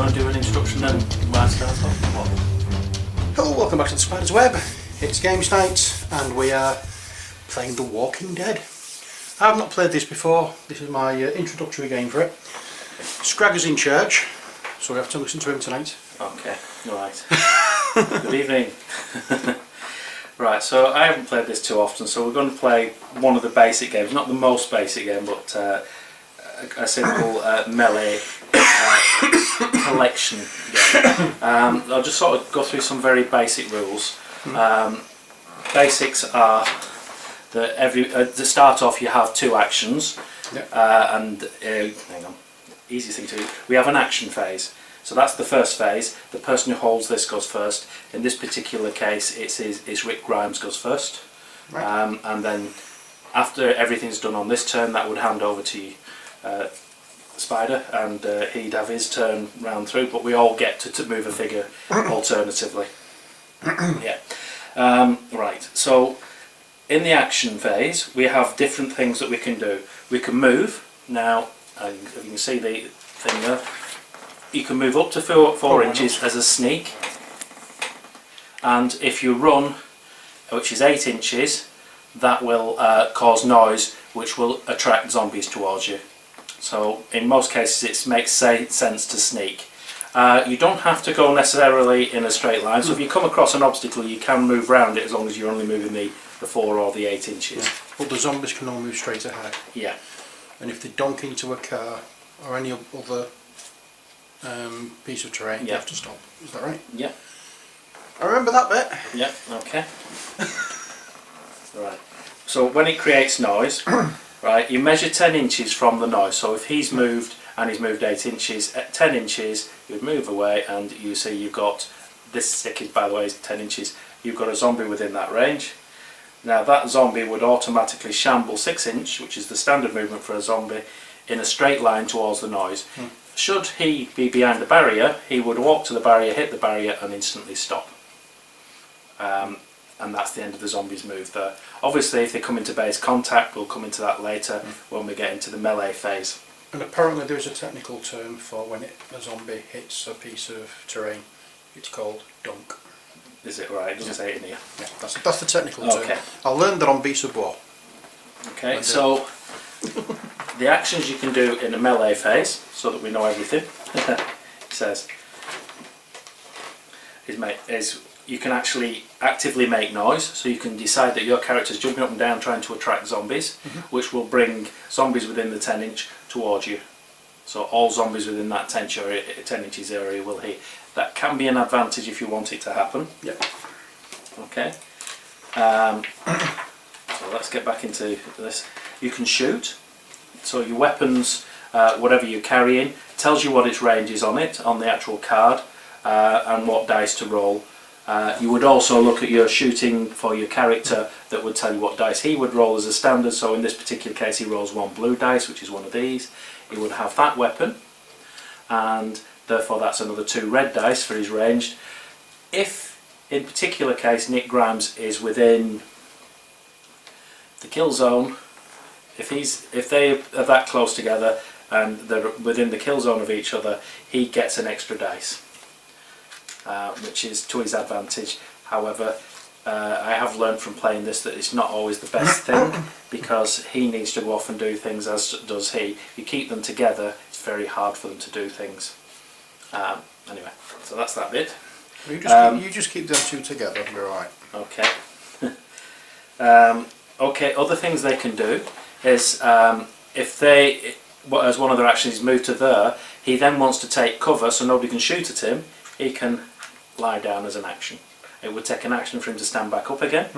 want to do an introduction then? Where I start off? What? Hello, welcome back to the Spider's Web. It's games night and we are playing The Walking Dead. I have not played this before. This is my introductory game for it. Skragger's in church, so we have to listen to him tonight. Okay, alright. Good evening. Right, so I haven't played this too often, so we're going to play one of the basic games. Not the most basic game, but a simple melee collection game. I'll just sort of go through some very basic rules. Basics are that to start off you have two actions, and hang on, easy thing to do. We have an action phase. So that's the first phase. The person who holds this goes first. In this particular case, it's Rick Grimes goes first, right. And then after everything's done on this turn, that would hand over to Spider, and he'd have his turn round through. But we all get to move a figure alternatively. Yeah. Right. So in the action phase, we have different things that we can do. We can move now. You can see the thing there. You can move up to 4 inches as a sneak, and if you run, which is 8 inches, that will cause noise, which will attract zombies towards you. So in most cases it makes sense to sneak. You don't have to go necessarily in a straight line, so if you come across an obstacle you can move around it as long as you're only moving the 4 or the 8 inches. Yeah. But the zombies can all move straight ahead. Yeah. And if they donk into a car or any other piece of terrain, you have to stop. Is that right? Yeah. I remember that bit. Yeah, okay. Right. So when it creates noise, right, you measure 10 inches from the noise. So if he's moved and he's moved 8 inches, at 10 inches you would move away and you see you've got, this stick is by the way is 10 inches, you've got a zombie within that range. Now that zombie would automatically shamble 6 inch, which is the standard movement for a zombie, in a straight line towards the noise. Should he be behind the barrier, he would walk to the barrier, hit the barrier and instantly stop. And that's the end of the zombie's move there. Obviously if they come into base contact, we'll come into that later when we get into the melee phase. And apparently there is a technical term for when a zombie hits a piece of terrain. It's called dunk. Is it right? It doesn't say it in here. Yeah, that's the technical term. Okay. I learned that on Beast of War. Okay, so the actions you can do in a melee phase, so that we know everything, it says, is you can actually actively make noise, so you can decide that your character is jumping up and down trying to attract zombies, which will bring zombies within the 10 inch towards you. So all zombies within that 10 inches area will hit. That can be an advantage if you want it to happen. Yep. Okay. So let's get back into this. You can shoot. So your weapons, whatever you're carrying, tells you what its range is on it, on the actual card, and what dice to roll. You would also look at your shooting for your character, that would tell you what dice he would roll as a standard. So in this particular case he rolls 1 blue dice, which is one of these. He would have that weapon, and therefore that's another 2 red dice for his range. If in particular case Nick Grimes is within the kill zone, if they are that close together and they're within the kill zone of each other, he gets an extra dice, which is to his advantage. However, I have learned from playing this that it's not always the best thing, because he needs to go off and do things, as does he. If you keep them together, it's very hard for them to do things. Anyway, so that's that bit. You just keep them two together, you're alright. Okay. Okay, other things they can do is, if they, as one of their actions, move to there, he then wants to take cover so nobody can shoot at him, he can lie down as an action. It would take an action for him to stand back up again,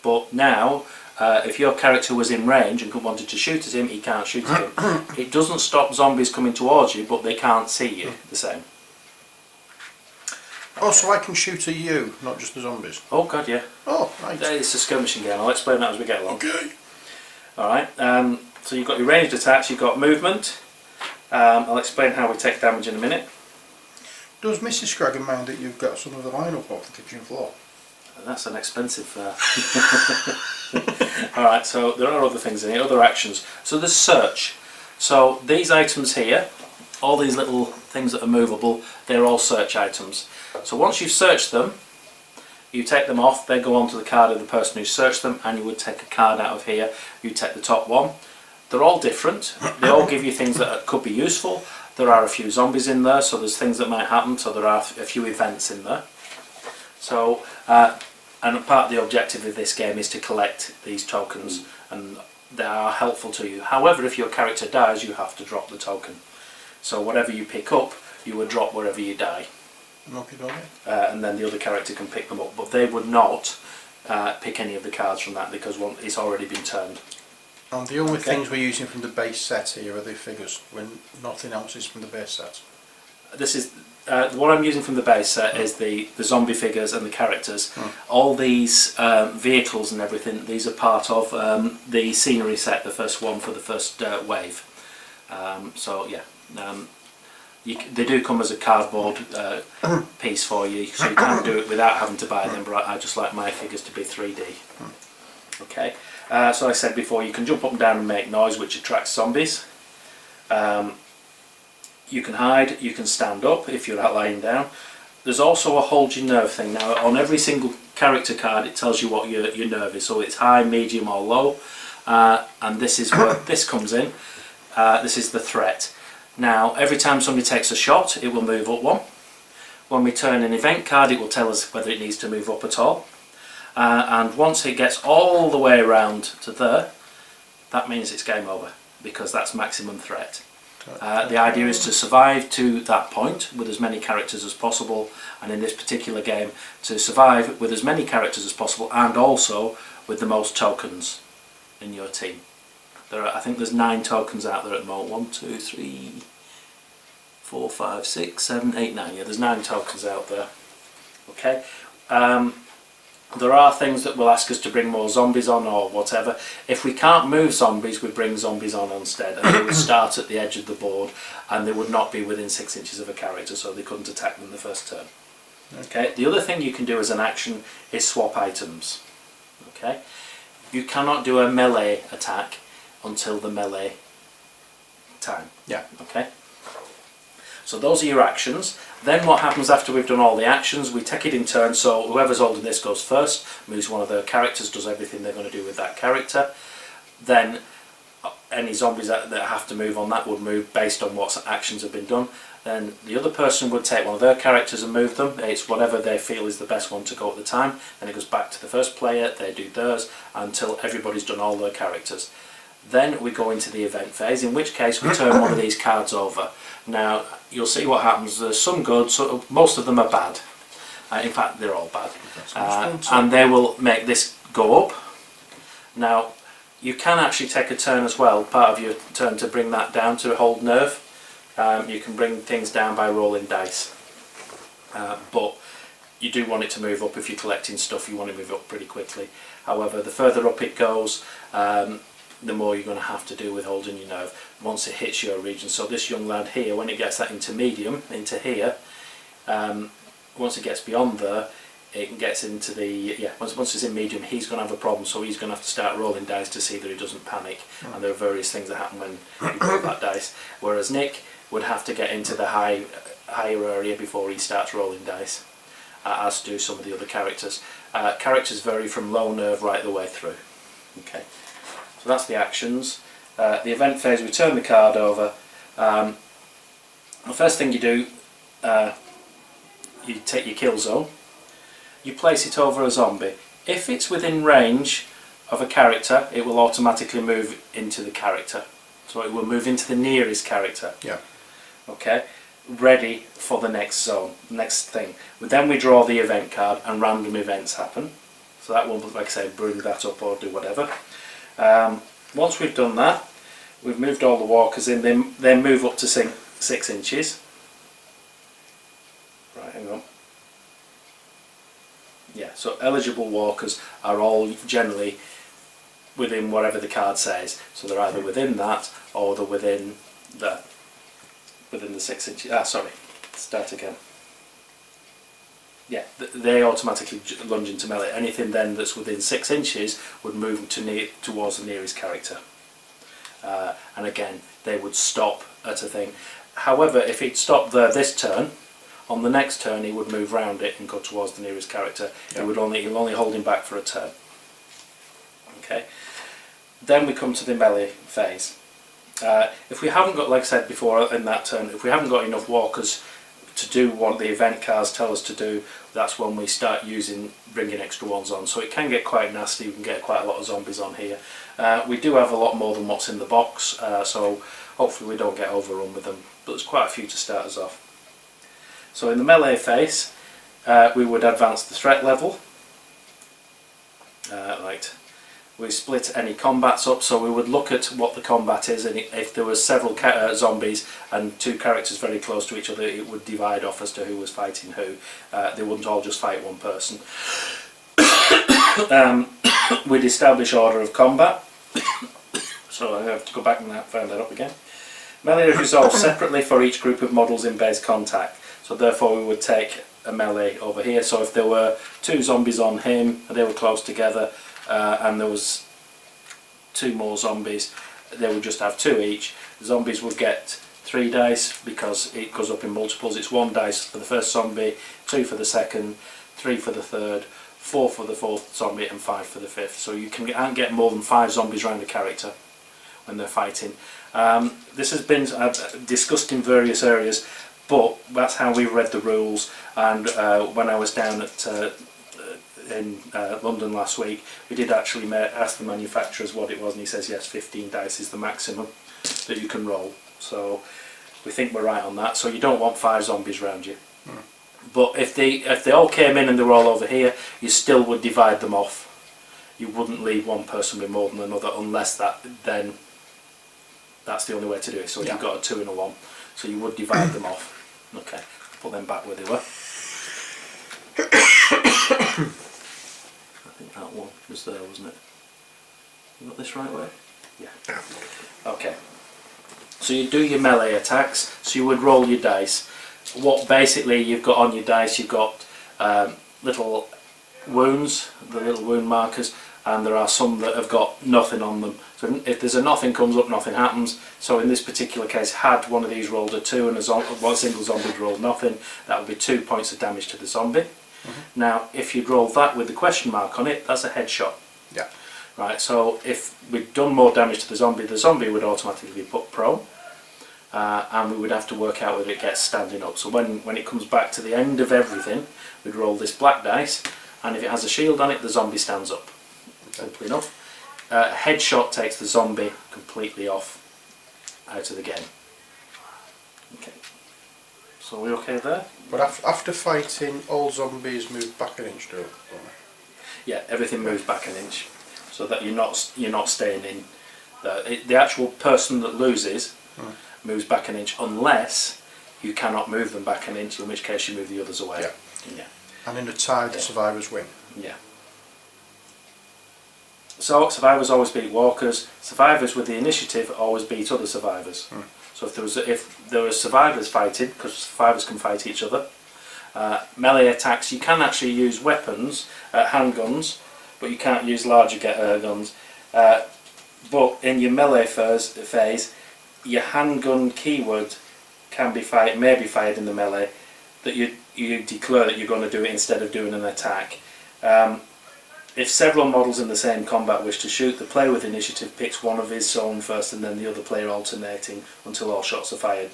but now if your character was in range and wanted to shoot at him, he can't shoot at him. It doesn't stop zombies coming towards you, but they can't see you the same. Oh, so I can shoot at you, not just the zombies? Oh god, yeah. Oh, right. It's a skirmishing game. I'll explain that as we get along. Okay. Alright, so you've got your ranged attacks, you've got movement. I'll explain how we take damage in a minute. Does Mrs. Skragger mind that you've got some of the line up off the kitchen floor? That's an expensive... Alright, so there are other things in here, other actions. So there's search. So these items here, all these little things that are movable, they're all search items. So once you've searched them, you take them off, they go onto the card of the person who searched them, and you would take a card out of here. You take the top one. They're all different. They all give you things that could be useful. There are a few zombies in there, so there's things that might happen, so there are a few events in there. So, and part of the objective of this game is to collect these tokens, and they are helpful to you. However, if your character dies, you have to drop the token. So whatever you pick up, you would drop wherever you die. And then the other character can pick them up, but they would not pick any of the cards from that because it's already been turned. And the only things we're using from the base set here are the figures, when nothing else is from the base set. This is what I'm using from the base set is the zombie figures and the characters. All these vehicles and everything, these are part of the scenery set, the first one for the first wave. So yeah. They do come as a cardboard piece for you, so you can do it without having to buy them, but I just like my figures to be 3D. Okay, so I said before, you can jump up and down and make noise, which attracts zombies. You can hide, you can stand up if you're lying down. There's also a hold your nerve thing. Now on every single character card it tells you what your nerve is, so it's high, medium or low, and this is where this comes in. This is the threat. Now, every time somebody takes a shot, it will move up one. When we turn an event card, it will tell us whether it needs to move up at all. And once it gets all the way around to there, that means it's game over, because that's maximum threat. The idea is to survive to that point with as many characters as possible, and in this particular game, to survive with as many characters as possible, and also with the most tokens in your team. I think there's 9 tokens out there at the moment. 1, 2, 3, 4, 5, 6, 7, 8, 9. Yeah, there's 9 tokens out there. Okay. There are things that will ask us to bring more zombies on or whatever. If we can't move zombies, we bring zombies on instead, and they would start at the edge of the board, and they would not be within 6 inches of a character, so they couldn't attack them the first turn. Okay. The other thing you can do as an action is swap items. Okay. You cannot do a melee attack until the melee time. Yeah. Okay. So those are your actions. Then what happens after we've done all the actions, we take it in turn, so whoever's holding this goes first, moves one of their characters, does everything they're going to do with that character. Then any zombies that have to move on that would move based on what actions have been done. Then the other person would take one of their characters and move them. It's whatever they feel is the best one to go at the time. Then it goes back to the first player, they do theirs, until everybody's done all their characters. Then we go into the event phase, in which case we turn one of these cards over. Now you'll see what happens. There's some good, so most of them are bad. In fact, they're all bad. And they will make this go up. Now you can actually take a turn as well, part of your turn, to bring that down to hold nerve. You can bring things down by rolling dice. But you do want it to move up. If you're collecting stuff, you want to move up pretty quickly. However, the further up it goes, the more you're going to have to do with holding your nerve once it hits your region. So this young lad here, when it gets that into medium, into here, once it gets beyond there, it gets into the, once it's in medium, he's going to have a problem, so he's going to have to start rolling dice to see that he doesn't panic. And there are various things that happen when you roll that dice. Whereas Nick would have to get into the higher area before he starts rolling dice, as do some of the other characters. Characters vary from low nerve right the way through. Okay. So that's the actions. The event phase, we turn the card over. The first thing you do, you take your kill zone, you place it over a zombie. If it's within range of a character, it will automatically move into the character. So it will move into the nearest character. Yeah. Okay. Ready for the next zone, next thing. Then we draw the event card and random events happen. So that will, like I say, bring that up or do whatever. Once we've done that, we've moved all the walkers in, they move up to 6 inches. Right, hang on. Yeah, so eligible walkers are all generally within whatever the card says. So they're either within that or they're within the 6 inches. Sorry, start again. Yeah, they automatically lunge into melee. Anything then that's within 6 inches would move towards the nearest character. And again, they would stop at a thing. However, if he'd stopped there this turn, on the next turn he would move round it and go towards the nearest character. Yeah. You'll only hold him back for a turn. Okay. Then we come to the melee phase. If we haven't got, like I said before in that turn, if we haven't got enough walkers to do what the event cards tell us to do, that's when we start bringing extra ones on. So it can get quite nasty. We can get quite a lot of zombies on here. We do have a lot more than what's in the box, so hopefully we don't get overrun with them, but there's quite a few to start us off. So in the melee phase, we would advance the threat level. Right. We split any combats up, so we would look at what the combat is, and if there was several zombies and two characters very close to each other, it would divide off as to who was fighting who. They wouldn't all just fight one person. We'd establish order of combat. So I have to go back and find that up again. Melee is resolved separately for each group of models in base contact. So therefore we would take a melee over here. So if there were two zombies on him, and they were close together, and there was two more zombies, they would just have two each. The zombies would get 3 dice because it goes up in multiples. It's 1 dice for the first zombie, 2 for the second, 3 for the third, 4 for the fourth zombie, and 5 for the fifth. So you can't get more than 5 zombies around a character when they're fighting. This has been discussed in various areas, but that's how we read the rules. And when I was down at in London last week, we did actually ask the manufacturers what it was, and he says yes, 15 dice is the maximum that you can roll. So we think we're right on that. So you don't want 5 zombies around you. But if they all came in and they were all over here, you still would divide them off. You wouldn't leave one person with more than another, unless then that's the only way to do it. So you've got a 2 and a 1, so you would divide them off. Okay, put them back where they were. I think that one was there, wasn't it? You got this right way? Yeah. Okay. So you do your melee attacks. So you would roll your dice. What basically you've got on your dice, you've got little wounds, the little wound markers, and there are some that have got nothing on them. So if there's a nothing comes up, nothing happens. So in this particular case, had one of these rolled a 2 and one single zombie rolled nothing, that would be 2 points of damage to the zombie. Now, if you'd roll that with the question mark on it, that's a headshot. Yeah. Right. So if we'd done more damage to the zombie would automatically be put prone, and we would have to work out whether it gets standing up. So when it comes back to the end of everything, we'd roll this black dice, and if it has a shield on it, the zombie stands up. Simple enough. Headshot takes the zombie completely out of the game. Okay. So we're okay there? But after fighting, all zombies move back an inch, don't they? Yeah, everything moves back an inch, so that you're not staying in. The actual person that loses moves back an inch, unless you cannot move them back an inch, in which case you move the others away. Yeah. And in a tie, the survivors win. Yeah. So survivors always beat walkers. Survivors with the initiative always beat other survivors. So if there was survivors fighting, because survivors can fight each other, melee attacks, you can actually use weapons, handguns, but you can't use larger guns. But in your melee phase, your handgun keyword may be fired in the melee, that you declare that you're going to do it instead of doing an attack. If several models in the same combat wish to shoot, the player with initiative picks one of his own first and then the other player alternating until all shots are fired.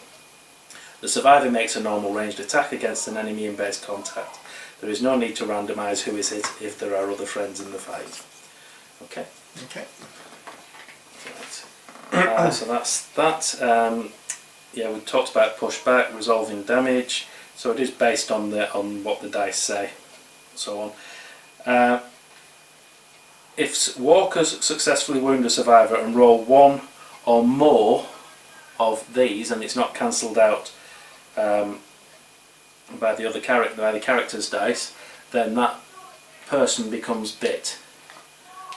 The survivor makes a normal ranged attack against an enemy in base contact. There is no need to randomise who is hit if there are other friends in the fight. Okay. Okay. Right. So that's that. Yeah, we talked about pushback, resolving damage. So it is based on what the dice say, so on. If walkers successfully wound a survivor and roll 1 or more of these, and it's not cancelled out by the character's dice, then that person becomes bit.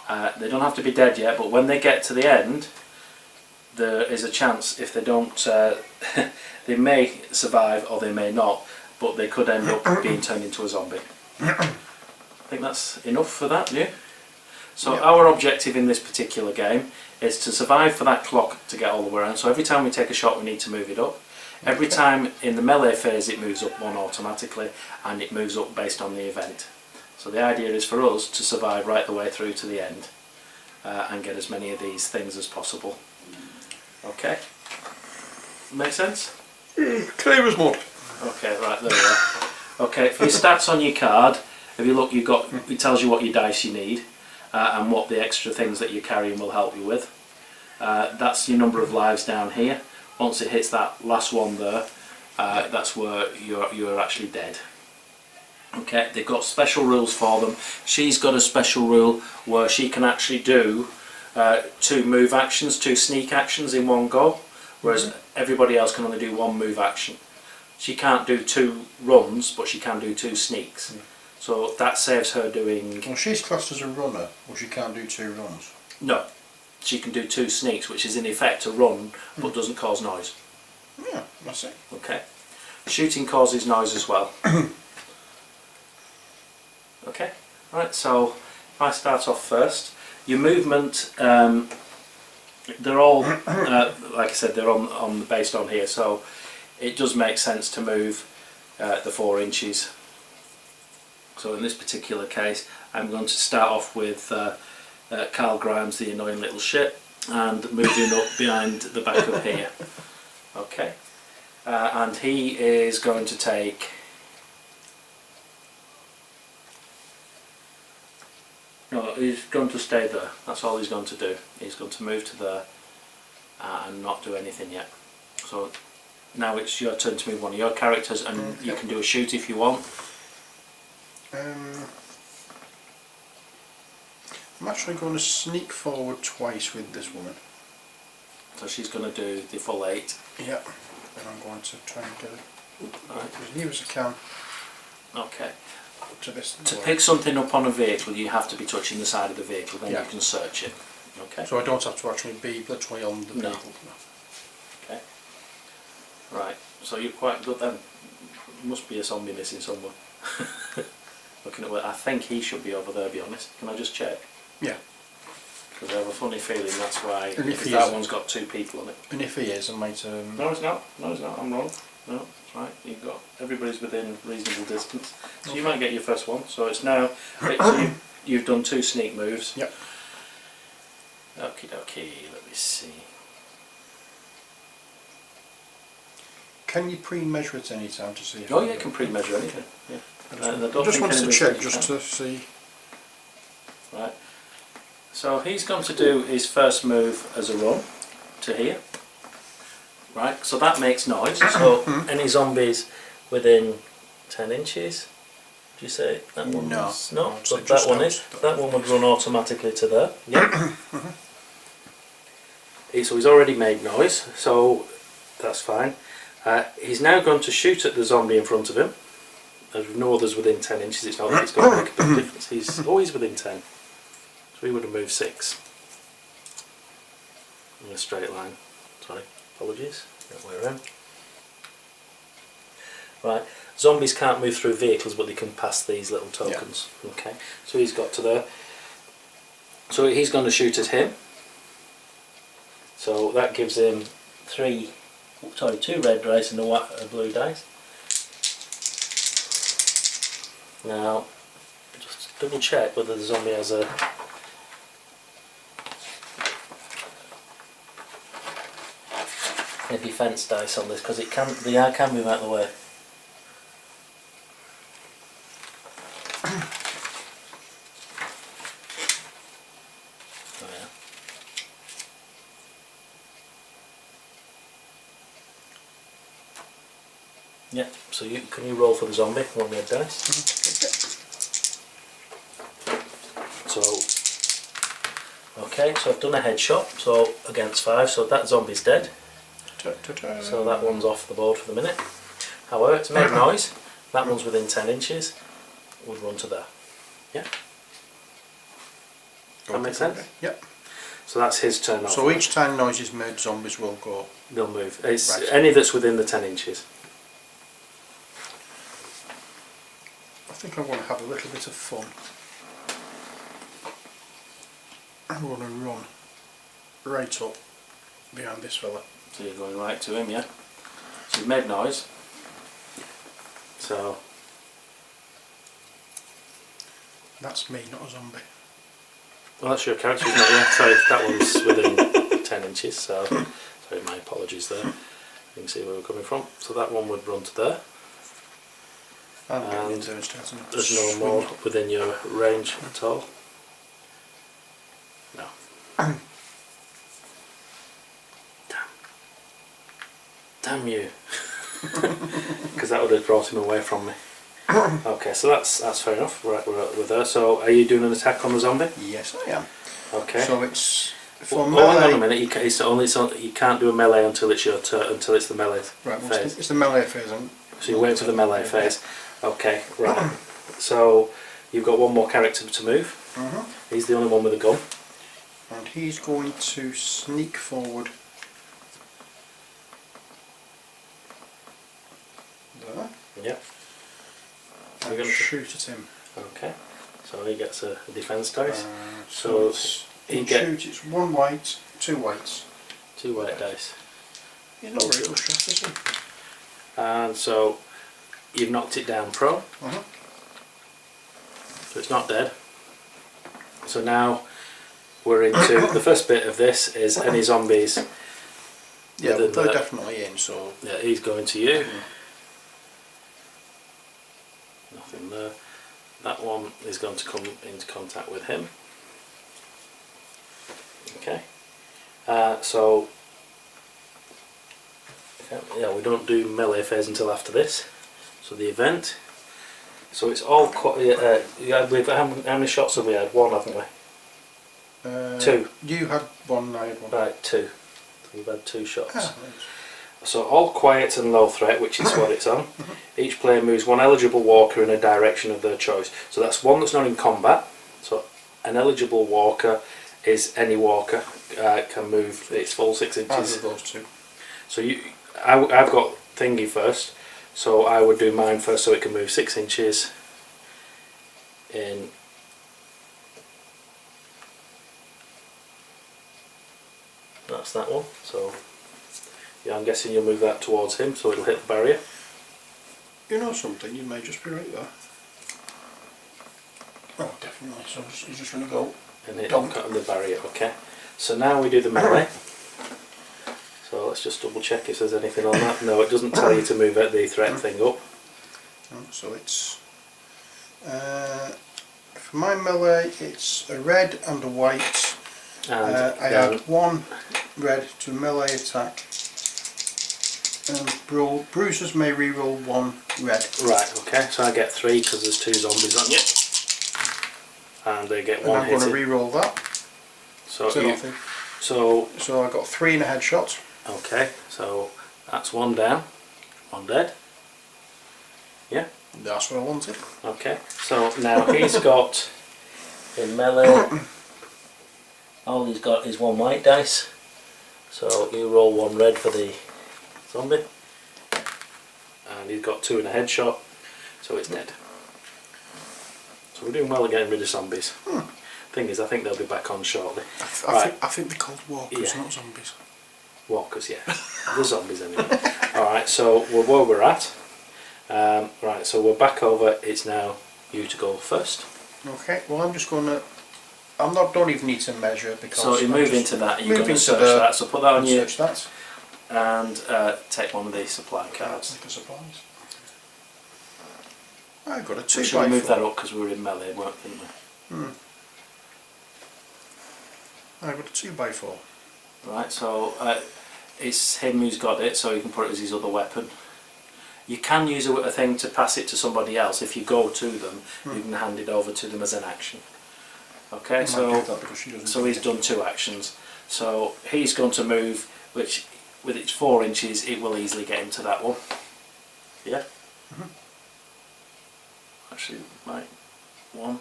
They don't have to be dead yet, but when they get to the end, there is a chance, if they don't, they may survive or they may not, but they could end up being turned into a zombie. I think that's enough for that, yeah? So our objective in this particular game is to survive for that clock to get all the way around. So every time we take a shot we need to move it up. Every time in the melee phase it moves up 1 automatically, and it moves up based on the event. So the idea is for us to survive right the way through to the end and get as many of these things as possible. Okay? Make sense? Clear as mud. Okay, right, there we are. Okay, for your stats on your card, if you look, it tells you what your dice you need and what the extra things that you're carrying will help you with. That's your number of lives down here. Once it hits that last one there, that's where you're actually dead. Okay, they've got special rules for them. She's got a special rule where she can actually do 2 move actions, 2 sneak actions in one go, whereas everybody else can only do 1 move action. She can't do 2 runs, but she can do 2 sneaks. So that saves her doing... Well, she's classed as a runner, or she can't do 2 runs. No, she can do 2 sneaks, which is in effect a run, but doesn't cause noise. Yeah, that's it. Okay. Shooting causes noise as well. Okay, right, so if I start off first, your movement, they're all, like I said, they're based on here, so it does make sense to move the 4 inches. So in this particular case, I'm going to start off with Carl Grimes, the annoying little shit, and moving up behind the back of here. Okay, and he is going to take... No, he's going to stay there. That's all he's going to do. He's going to move to there and not do anything yet. So now it's your turn to move one of your characters, and you can do a shoot if you want. I'm actually going to sneak forward twice with this woman. So she's going to do the full 8. Yeah. And I'm going to try and get it Right. as near as I can Okay. to this. To pick something up on a vehicle, you have to be touching the side of the vehicle, then you can search it. Okay. So I don't have to actually be literally on the vehicle. No. Okay. Right. So you're quite good then. Must be a zombie missing somewhere. Looking at where I think he should be over there. Be honest. Can I just check? Yeah. Because I have a funny feeling that's why. And if that one's got 2 people on it. And if he is, I might. No, it's not. No, it's not. I'm wrong. No, that's right. You've got everybody's within reasonable distance, so you might get your first one. So it's now. Right, so you've done 2 sneak moves. Yep. Okie dokie. Let me see. Can you pre-measure it any time to see? If Oh yeah, you can pre-measure anything. Yeah. I just wanted to check just to see. Right. So he's going to do his first move as a run to here. Right. So that makes noise. So any zombies within 10 inches. Do you say that one? No. No. So that one is. That one would run automatically to there. Yeah. So he's already made noise. So that's fine. He's now going to shoot at the zombie in front of him. There's no others within 10 inches, it's not like it's going to make a big difference. He's always within 10. So he would have moved 6. In a straight line. Sorry, apologies. That way around. Right, zombies can't move through vehicles, but they can pass these little tokens. Yeah. Okay, so he's got to there. So he's going to shoot at him. So that gives him 2 red dice and a blue dice. Now, just double check whether the zombie has a defense dice on this, because the eye can move out of the way. Oh yeah. Yeah, so can you roll for the zombie, 1 red dice? So, okay, so I've done a headshot, so against 5, so that zombie's dead. So that one's off the board for the minute. However, it's made noise, that one's within 10 inches, would run to there. Yeah? That makes sense? Yep. So that's his turn off. So each time noise is made, zombies will go. They'll move. It's any that's within the 10 inches. I think I want to have a little bit of fun. I want to run right up behind this fella. So you're going right to him, yeah? So you've made noise. So that's me, not a zombie. well, that's your character, isn't it? Yeah. Sorry, that one's within 10 inches. So sorry, my apologies there. You can see where we're coming from. So that one would run to there. And there's no more within your range at all. No. Damn you. Because that would have brought him away from me. Okay, so that's fair enough. Right, we're there. So are you doing an attack on the zombie? Yes, I am. Okay. So it's for melee. melee. Hang on a minute. You can't do a melee until it's your turn. Until it's the melee right, well, phase. it's the melee phase. So you wait for the melee phase. Okay, right. So you've got one more character to move. He's the only one with a gun. And he's going to sneak forward. There. Yep. And shoot at him. Okay. So he gets a defence dice. So he shoot, it's 1 white, 2 whites. 2 white dice. He's not very good shot, is he? And so you've knocked it down prone. So it's not dead. So now we're into the first bit of this is any zombies. Yeah, well, they're definitely in, so yeah, he's going to you. Nothing there. That one is going to come into contact with him. Okay. So yeah, we don't do melee phase until after this. So the event. So it's all quite. How many shots have we had? 1, haven't we? 2. You had 1, I had 1. Right, 2. We've had 2 shots. Right. So all quiet and low threat, which is what it's on. Each player moves 1 eligible walker in a direction of their choice. So that's 1 that's not in combat. So an eligible walker is any walker can move its full 6 inches. Either of those 2. So I've got thingy first. So I would do mine first, so it can move 6 inches in. That's that one. So yeah, I'm guessing you'll move that towards him, so it'll hit the barrier. You know something? You may just be right there. Oh, definitely. So you're just going to go and hit the barrier. Okay. So now we do the melee. So let's just double check if there's anything on that. No, it doesn't tell you to move the threat thing up. So it's for my melee, it's a red and a white. And I add 1 red to melee attack. And bruisers may reroll 1 red. Right. Okay. So I get 3 because there's 2 zombies on you, and they get 1 and I'm hit. going to reroll that. So So I got 3 in a headshot. Okay, so that's 1 down, 1 dead. Yeah. That's what I wanted. Okay, so now he's got in melee. All he's got is 1 white dice. So you roll 1 red for the zombie, and he's got 2 in a headshot, so it's dead. So we're doing well at getting rid of zombies. Thing is, I think they'll be back on shortly. I think they're called walkers, not zombies. Walkers, yeah. The zombies anyway. Alright, so we're where we're at. Right, so we're back over. It's now you to go first. Okay, well I'm just going to... don't even need to measure because... So you move into that, you're going to search that, so put that on you. Search that. And take one of these supply cards. Take the supplies. I've got a 2 We should move that up because we were in melee, didn't we? I've got a 2x4. Right, so it's him who's got it, so you can put it as his other weapon. You can use a thing to pass it to somebody else. If you go to them, you can hand it over to them as an action. Okay, so he's done 2 actions. So he's going to move, which with its 4 inches, it will easily get him to that one. Yeah? Actually, right, 1.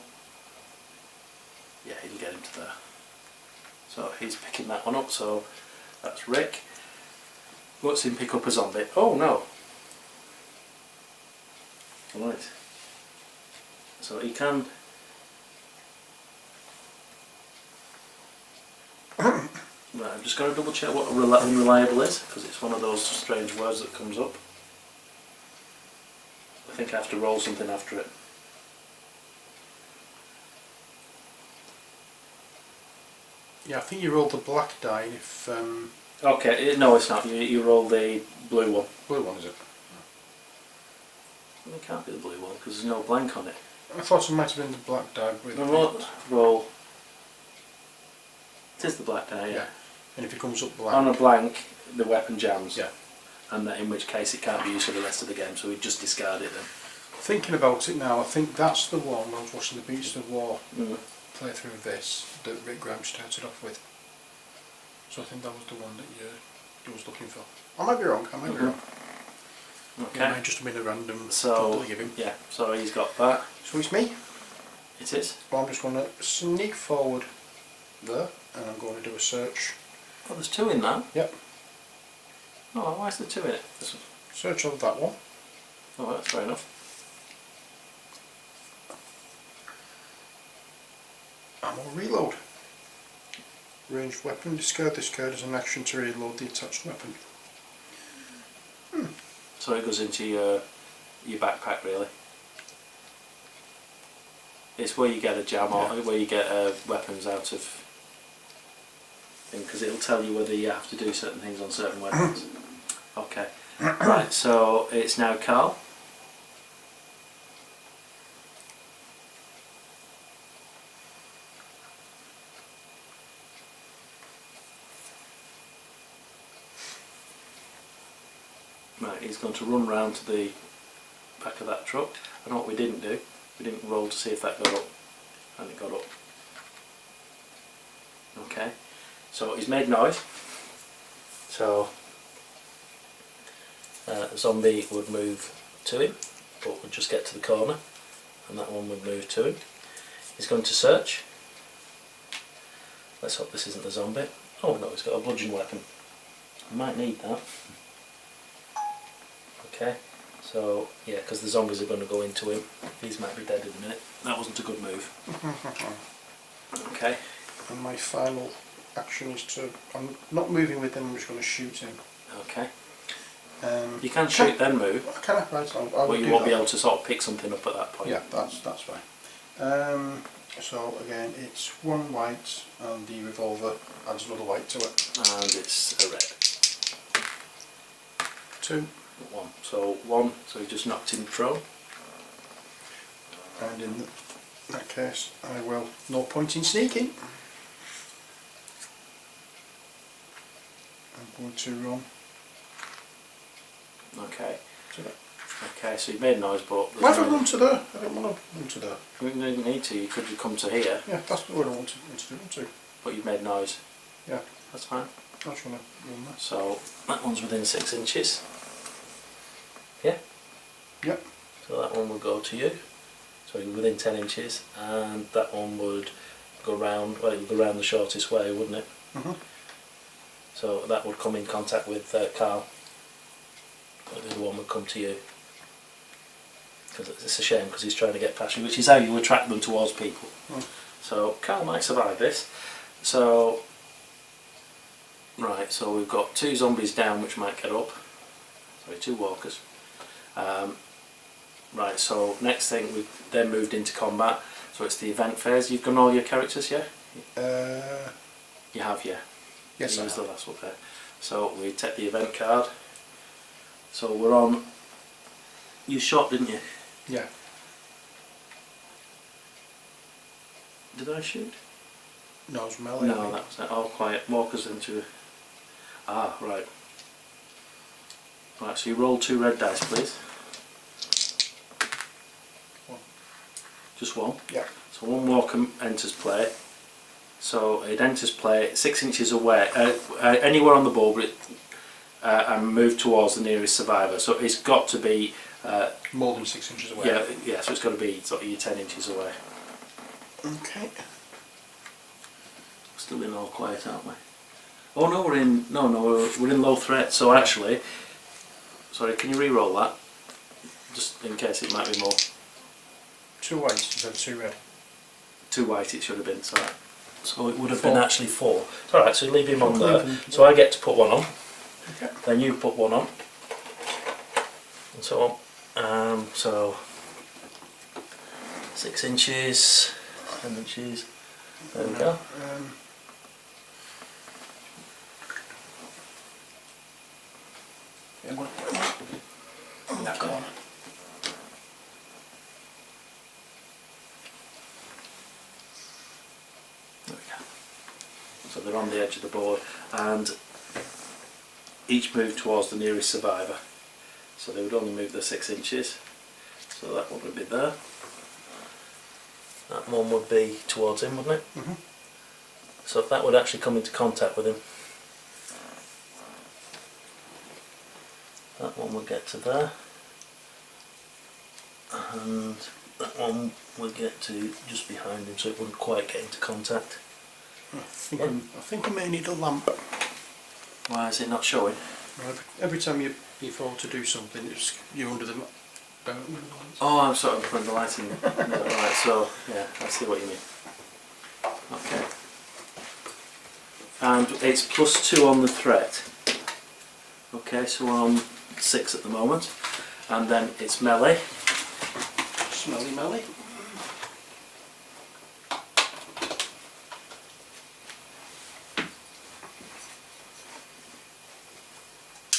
Yeah, he'll get him to there. So he's picking that one up, so that's Rick. What's him pick up a zombie? Oh no! Right. So he can... Right, I've just got to double check what unreliable is, because it's one of those strange words that comes up. I think I have to roll something after it. Yeah, I think you rolled the black die if... Okay, no it's not. You roll the blue one. Blue one, is it? It can't be the blue one, because there's no blank on it. I thought it might have been the black die with Roll. It is the black die, yeah. And if it comes up blank... On a blank, the weapon jams. Yeah. And in which case it can't be used for the rest of the game, so we just discard it then. Thinking about it now, I think that's the one when I was watching the Beasts of War playthrough of this that Rick Graham started off with. So I think that was the one that you was looking for. I might be wrong, I might be wrong. Okay. It might just have been a random so, to give him. Yeah, so he's got that. So it's me. It is. Well, I'm just going to sneak forward there and I'm going to do a search. Oh, there's two in that? Yep. Oh, why is there two in it? Search on that one. Oh, that's fair enough. Ammo reload. Ranged weapon. Discard this card as an action to reload the attached weapon. So it goes into your backpack really. It's where you get a jam or where you get weapons out of thing, because it'll tell you whether you have to do certain things on certain weapons. Okay. Right, so it's now Carl. Right, he's going to run round to the back of that truck. And what we didn't do, we didn't roll to see if that got up, and it got up. Okay, so he's made noise. So a zombie would move to him, but would just get to the corner, and that one would move to him. He's going to search. Let's hope this isn't the zombie. Oh no, he's got a bludgeon weapon. I might need that. Okay, so yeah, because the zombies are going to go into him. These might be dead in a minute. That wasn't a good move. Okay. And my final action is to... I'm not moving with him, I'm just going to shoot him. Okay. You can shoot then move. Can I? Right, but you won't be able to sort of pick something up at that point. Yeah, that's fine. So again, it's one white, and the revolver adds another white to it. And it's a red. 2. 1. So 1, so he just knocked him prone. And in that case, I will, no point in sneaking. I'm going to run. Okay. Okay, so you made noise, but... Why have I run to there? I didn't want to run to there. You didn't need to, you could come to here. Yeah, that's what I want to do. But you've made noise. Yeah. That's fine. I just want to run that. So, that one's within 6 inches. Yeah? Yep. So that one will go to you. So you're within 10 inches. And that one would go round, well, it would go round the shortest way, wouldn't it? So that would come in contact with Carl. But the other one would come to you. Because it's a shame, because he's trying to get past you, which is how you attract them towards people. So Carl might survive this. So, right, so we've got 2 zombies down which might get up. Sorry, 2 walkers. Right, so next thing we've then moved into combat. So it's the event phase. You've done all your characters, yeah? You have, yeah. Yes, I have. The last one there. So we take the event card. So we're on. You shot, didn't you? Yeah. Did I shoot? No, it was melee. No, that was it. All quiet. Walkers into. Ah, right. Right, so you roll 2 red dice, please. 1. Just 1? Yeah. So 1 walker enters play. So it enters play 6 inches away, anywhere on the board, and move towards the nearest survivor. So it's got to be... more than 6 inches away. Yeah, so it's got to be sort of your 10 inches away. Okay. Still in all quiet, aren't we? Oh no, we're in... No, we're in low threat, so actually... Sorry, can you re-roll that? Just in case it might be more. 2 white instead of 2 red. 2 white it should have been, sorry. So it would have 4. been actually 4. It's alright, so leave him on there. So I get to put one on. Okay. Then you put one on. And so on. So 6 inches, 10 inches. There we go. I'm going to put them in that corner. There we go. So they're on the edge of the board, and each move towards the nearest survivor. So they would only move the 6 inches. So that one would be there. That one would be towards him, wouldn't it? Mm-hmm. So if that would actually come into contact with him, that one would get to there, and that one would get to just behind him, so it wouldn't quite get into contact. I think I may need a lamp. Why is it not showing? Every time you fall to do something, you're under the Oh, I'm sorry, I'm putting the lighting. No, right, so yeah, I see what you mean. Okay. And it's +2 on the threat. Okay, so we're on 6 at the moment. And then it's melee. Smelly melly.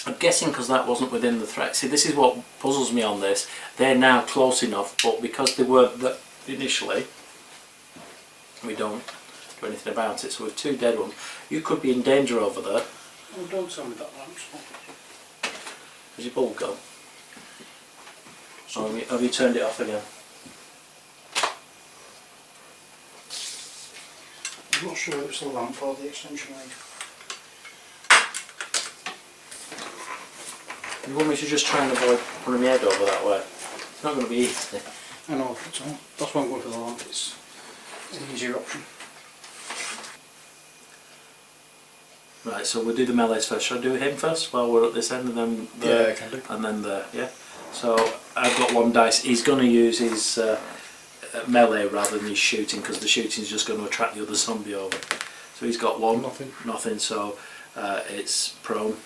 I'm guessing because that wasn't within the threat. See, this is what puzzles me on this. They're now close enough, but because they weren't initially, we don't do anything about it. So with 2 dead ones, you could be in danger over there. Oh, don't tell me that lamp's on. Has your bulb gone? Or have you turned it off again? I'm not sure it was the lamp or the extension line. You want me to just try and avoid putting my head over that way? It's not going to be easy. I know, that's why I'm going for the lamp. It's an easier option. Right, so we'll do the melees first. Shall I do him first while we're at this end, and then there, Yeah, I can do. and then there? Yeah. So I've got 1 dice. He's going to use his melee rather than his shooting, because the shooting is just going to attract the other zombie over. So he's got 1. Nothing. Nothing. So it's prone.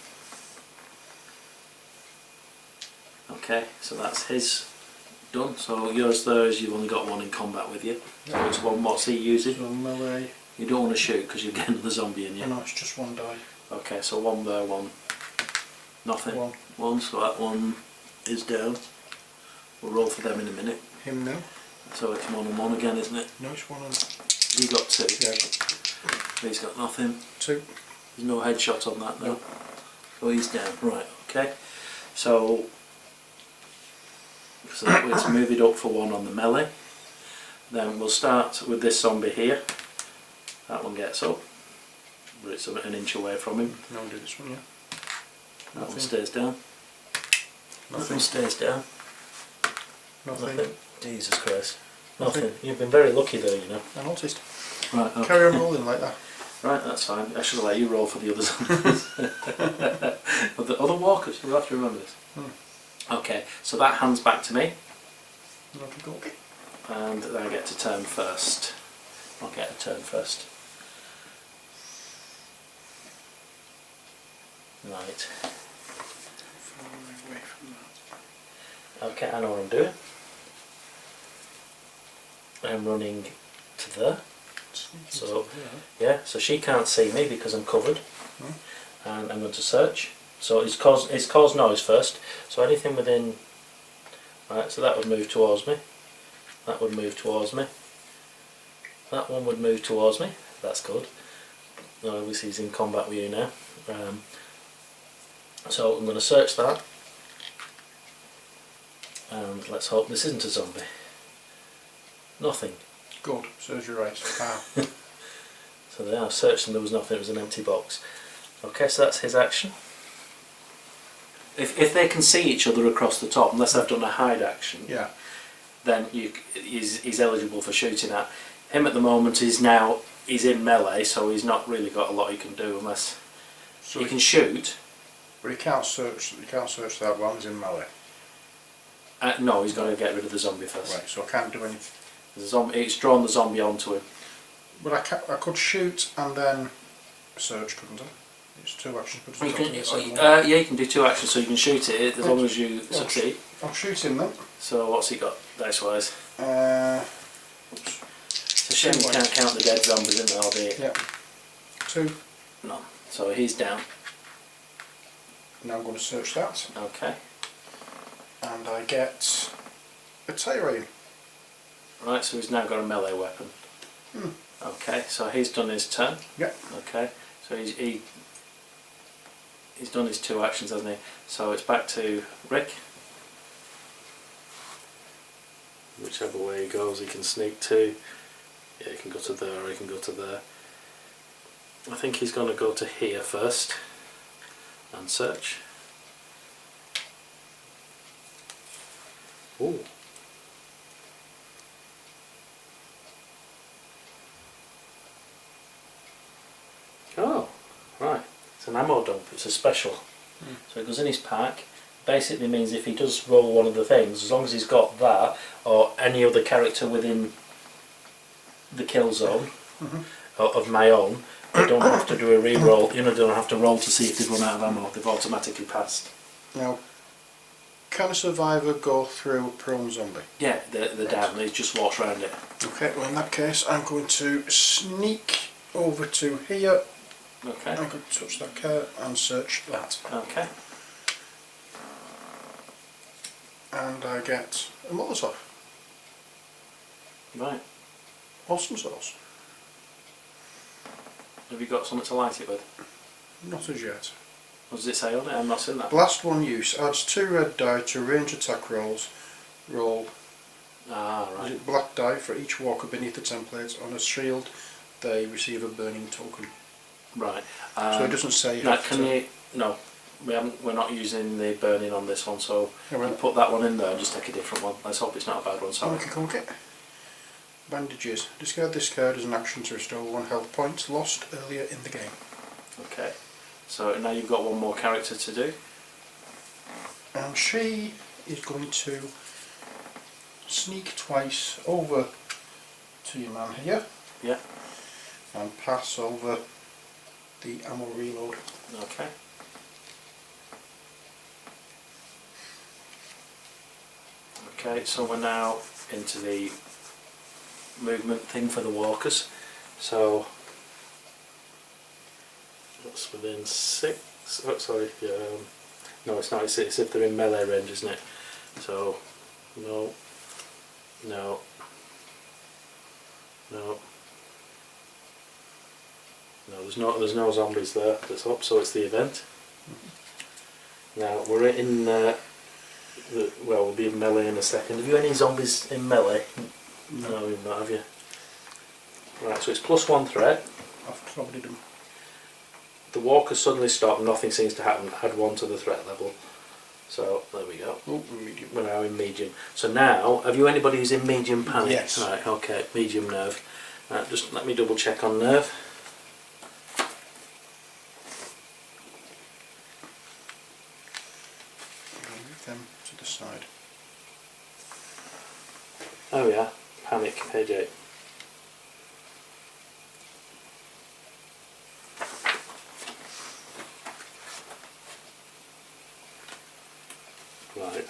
Okay, so that's his done. So yours there is you've only got 1 in combat with you. So it's 1. What's he using? So melee. You don't want to shoot because you're getting the zombie in you. No, it's just 1 die. Okay, so 1 there, 1. Nothing. 1. 1, so that one is down. We'll roll for them in a minute. Him now? So it's 1 and 1 again, isn't it? No, it's 1 and... You got 2. Yeah, He's got nothing. 2. There's no headshot on that, no. No. So he's down. Right, okay. So let's move it up for 1 on the melee. Then we'll start with this zombie here. That one gets up, but it's an inch away from him. No, I'll do this one, yeah. That Nothing. one stays down. That Nothing. one stays down. Nothing. Jesus Christ. Nothing. Nothing. You've been very lucky there, you know. I noticed. Right, okay. Carry on rolling like that. Right, that's fine. I should have let you roll for the other zombies. Other walkers, you'll have to remember this. Okay, so that hands back to me. Okay. And then I get to turn first. I'll get a turn first. Right. Far away from that. Okay, I know what I'm doing. I'm running to there. So, yeah, so she can't see me because I'm covered. And I'm going to search. So it's caused noise first. So anything within... Right, so that would move towards me. That would move towards me. That one would move towards me. That's good. Obviously he's in combat with you now. So I'm going to search that. And let's hope this isn't a zombie. Nothing. Good, serves you right. So there, I searched and there was nothing, it was an empty box. Okay, so that's his action. If they can see each other across the top, unless I've done a hide action, Yeah. then he's eligible for shooting at. Him at the moment he's in melee, so he's not really got a lot he can do unless So he can shoot. But he can't search that while he's in melee. No, he's got to get rid of the zombie first. Right, so I can't do anything. The zombie, it's drawn the zombie onto him. But I could shoot and then search, couldn't I? It's 2 actions, but You it's not yeah, you can do 2 actions, so you can shoot it as long as you succeed. I'll shoot him then. So what's he got, dice-wise? Oops. It's a shame you can't count the dead zombies, isn't it, albeit? Yeah. 2. None. So he's down. Now I'm going to search that. Okay. And I get a tirade. Right, so he's now got a melee weapon. Okay, so he's done his turn. Yeah. Okay, so he's done his 2 actions, hasn't he? So it's back to Rick. Whichever way he goes, he can sneak to. Yeah, he can go to there, or he can go to there. I think he's going to go to here first and search. Ooh. Oh, right. It's an ammo dump. It's a special. So it goes in his pack. Basically means if he does roll one of the things, as long as he's got that or any other character within the kill zone of my own, they don't have to do a re-roll. You know, they don't have to roll to see if they've run out of ammo. They've automatically passed. Now, can a survivor go through a prone zombie? Yeah, they're down. They just walks around it. Okay, well in that case I'm going to sneak over to here. Okay. I'm going to touch that car and search that. Okay. And I get a Molotov. Right. Awesome sauce. Have you got something to light it with? Not as yet. What does it say on it? I'm not seeing that. Blast 1 use. Adds 2 red die to range attack rolls. Roll. Ah, right. Is it black die for each walker beneath the template. On a shield they receive a burning token. Right. So it doesn't say... No, no, we're not using the burning on this one, so Yeah, well, you put that one in there and just take a different one. Let's hope it's not a bad one, sorry. okay. Bandages. Discard this card as an action to restore 1 health point lost earlier in the game. Okay. So now you've got one more character to do. And she is going to sneak twice over to your man here. Yeah. And pass over the ammo reload. Okay. Okay, so we're now into the movement thing for the walkers. So that's within 6. Oh, sorry. No, it's not. It's if they're in melee range, isn't it? So no, no, no. No, there's no zombies there. That's up. So it's the event. Now we're in. Well, we'll be in melee in a second. Have you any zombies in melee? No, you've not, have you? Right. So it's +1 threat. I've clouded them. The walkers suddenly stop. Nothing seems to happen. Add 1 to the threat level. So there we go. Oh, medium. We're now in medium. So now, have you anybody who's in medium panic? Yes. Right. Okay. Medium nerve. Right, just let me double check on nerve. Move them to the side. Oh yeah. Panic. Page 8. Right.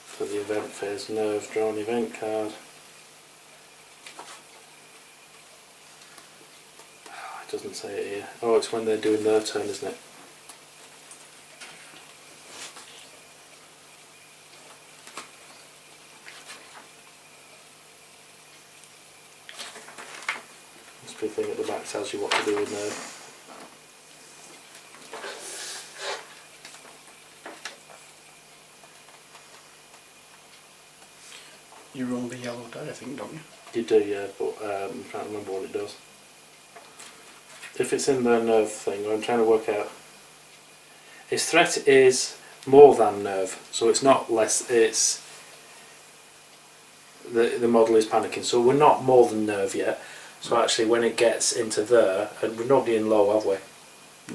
For the event phase, nerve, draw an event card. Oh, it doesn't say it here. Oh, it's when they're doing their turn, isn't it? Must be a thing at the back tells you what to do with nerve. You roll the yellow die, I think, don't you? You do, yeah, but I'm trying to remember what it does. If it's in the nerve thing, I'm trying to work out. Its threat is more than nerve, so it's not less. It's the model is panicking, so we're not more than nerve yet. So actually, when it gets into there, and we're nobody in low, have we?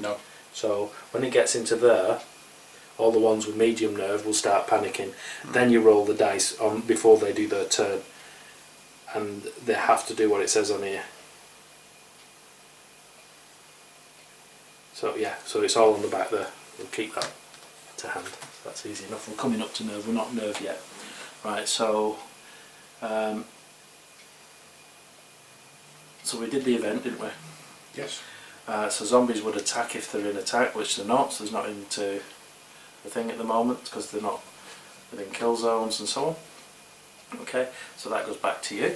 No. So when it gets into there, all the ones with medium nerve will start panicking. Then you roll the dice on before they do their turn. and they have to do what it says on here. So yeah, so it's all on the back there. We'll keep that to hand. That's easy enough. We're coming up to nerve. We're not nerve yet. Right. So so we did the event, didn't we? Yes. So zombies would attack if they're in attack, which they're not. So there's not into the thing at the moment because they're not within kill zones and so on. Okay. So that goes back to you.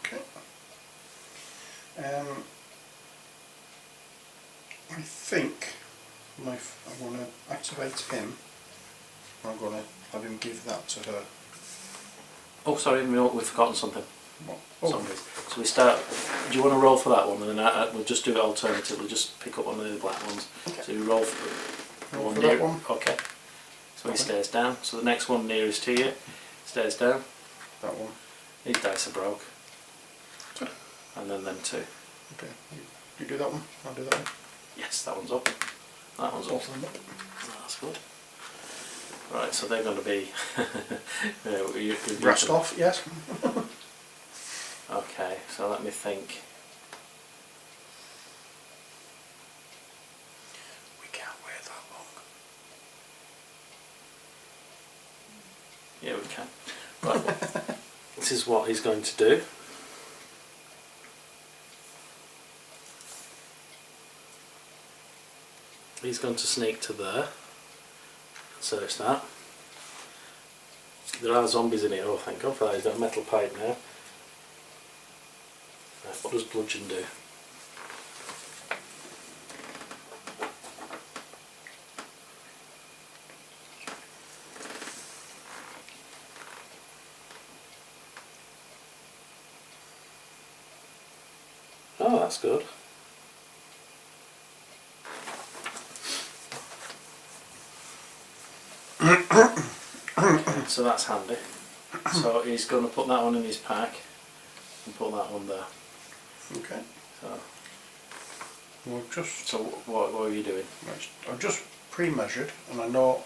Okay. I think I'm going to activate him. I'm going to have him give that to her. Oh, sorry, we've forgotten something. What? Oh. Zombies. So we start. Do you want to roll for that one, and then we'll just do it alternatively. Just pick up one of the black ones. Okay. So you roll for that one. Okay. So he Okay. stays down. So the next one nearest to you stays down. That one. These dice are broke. Good. And then them two. Okay. You do that one. I'll do that one. Yes, that one's up. That one's up. Both of them up. That's good. Right, so they're going to be Rest off. Yes. Okay, so let me think. We can't wait that long. Yeah, we can. Right, this is what he's going to do. He's going to sneak to there. Search that. There are zombies in here. Oh, thank God for that. He's got a metal pipe now. Right, what does bludgeon do? Oh, that's good. Okay, so that's handy. So he's going to put that one in his pack and put that one there. Okay. So, So what are you doing? right, I've just pre-measured, and I know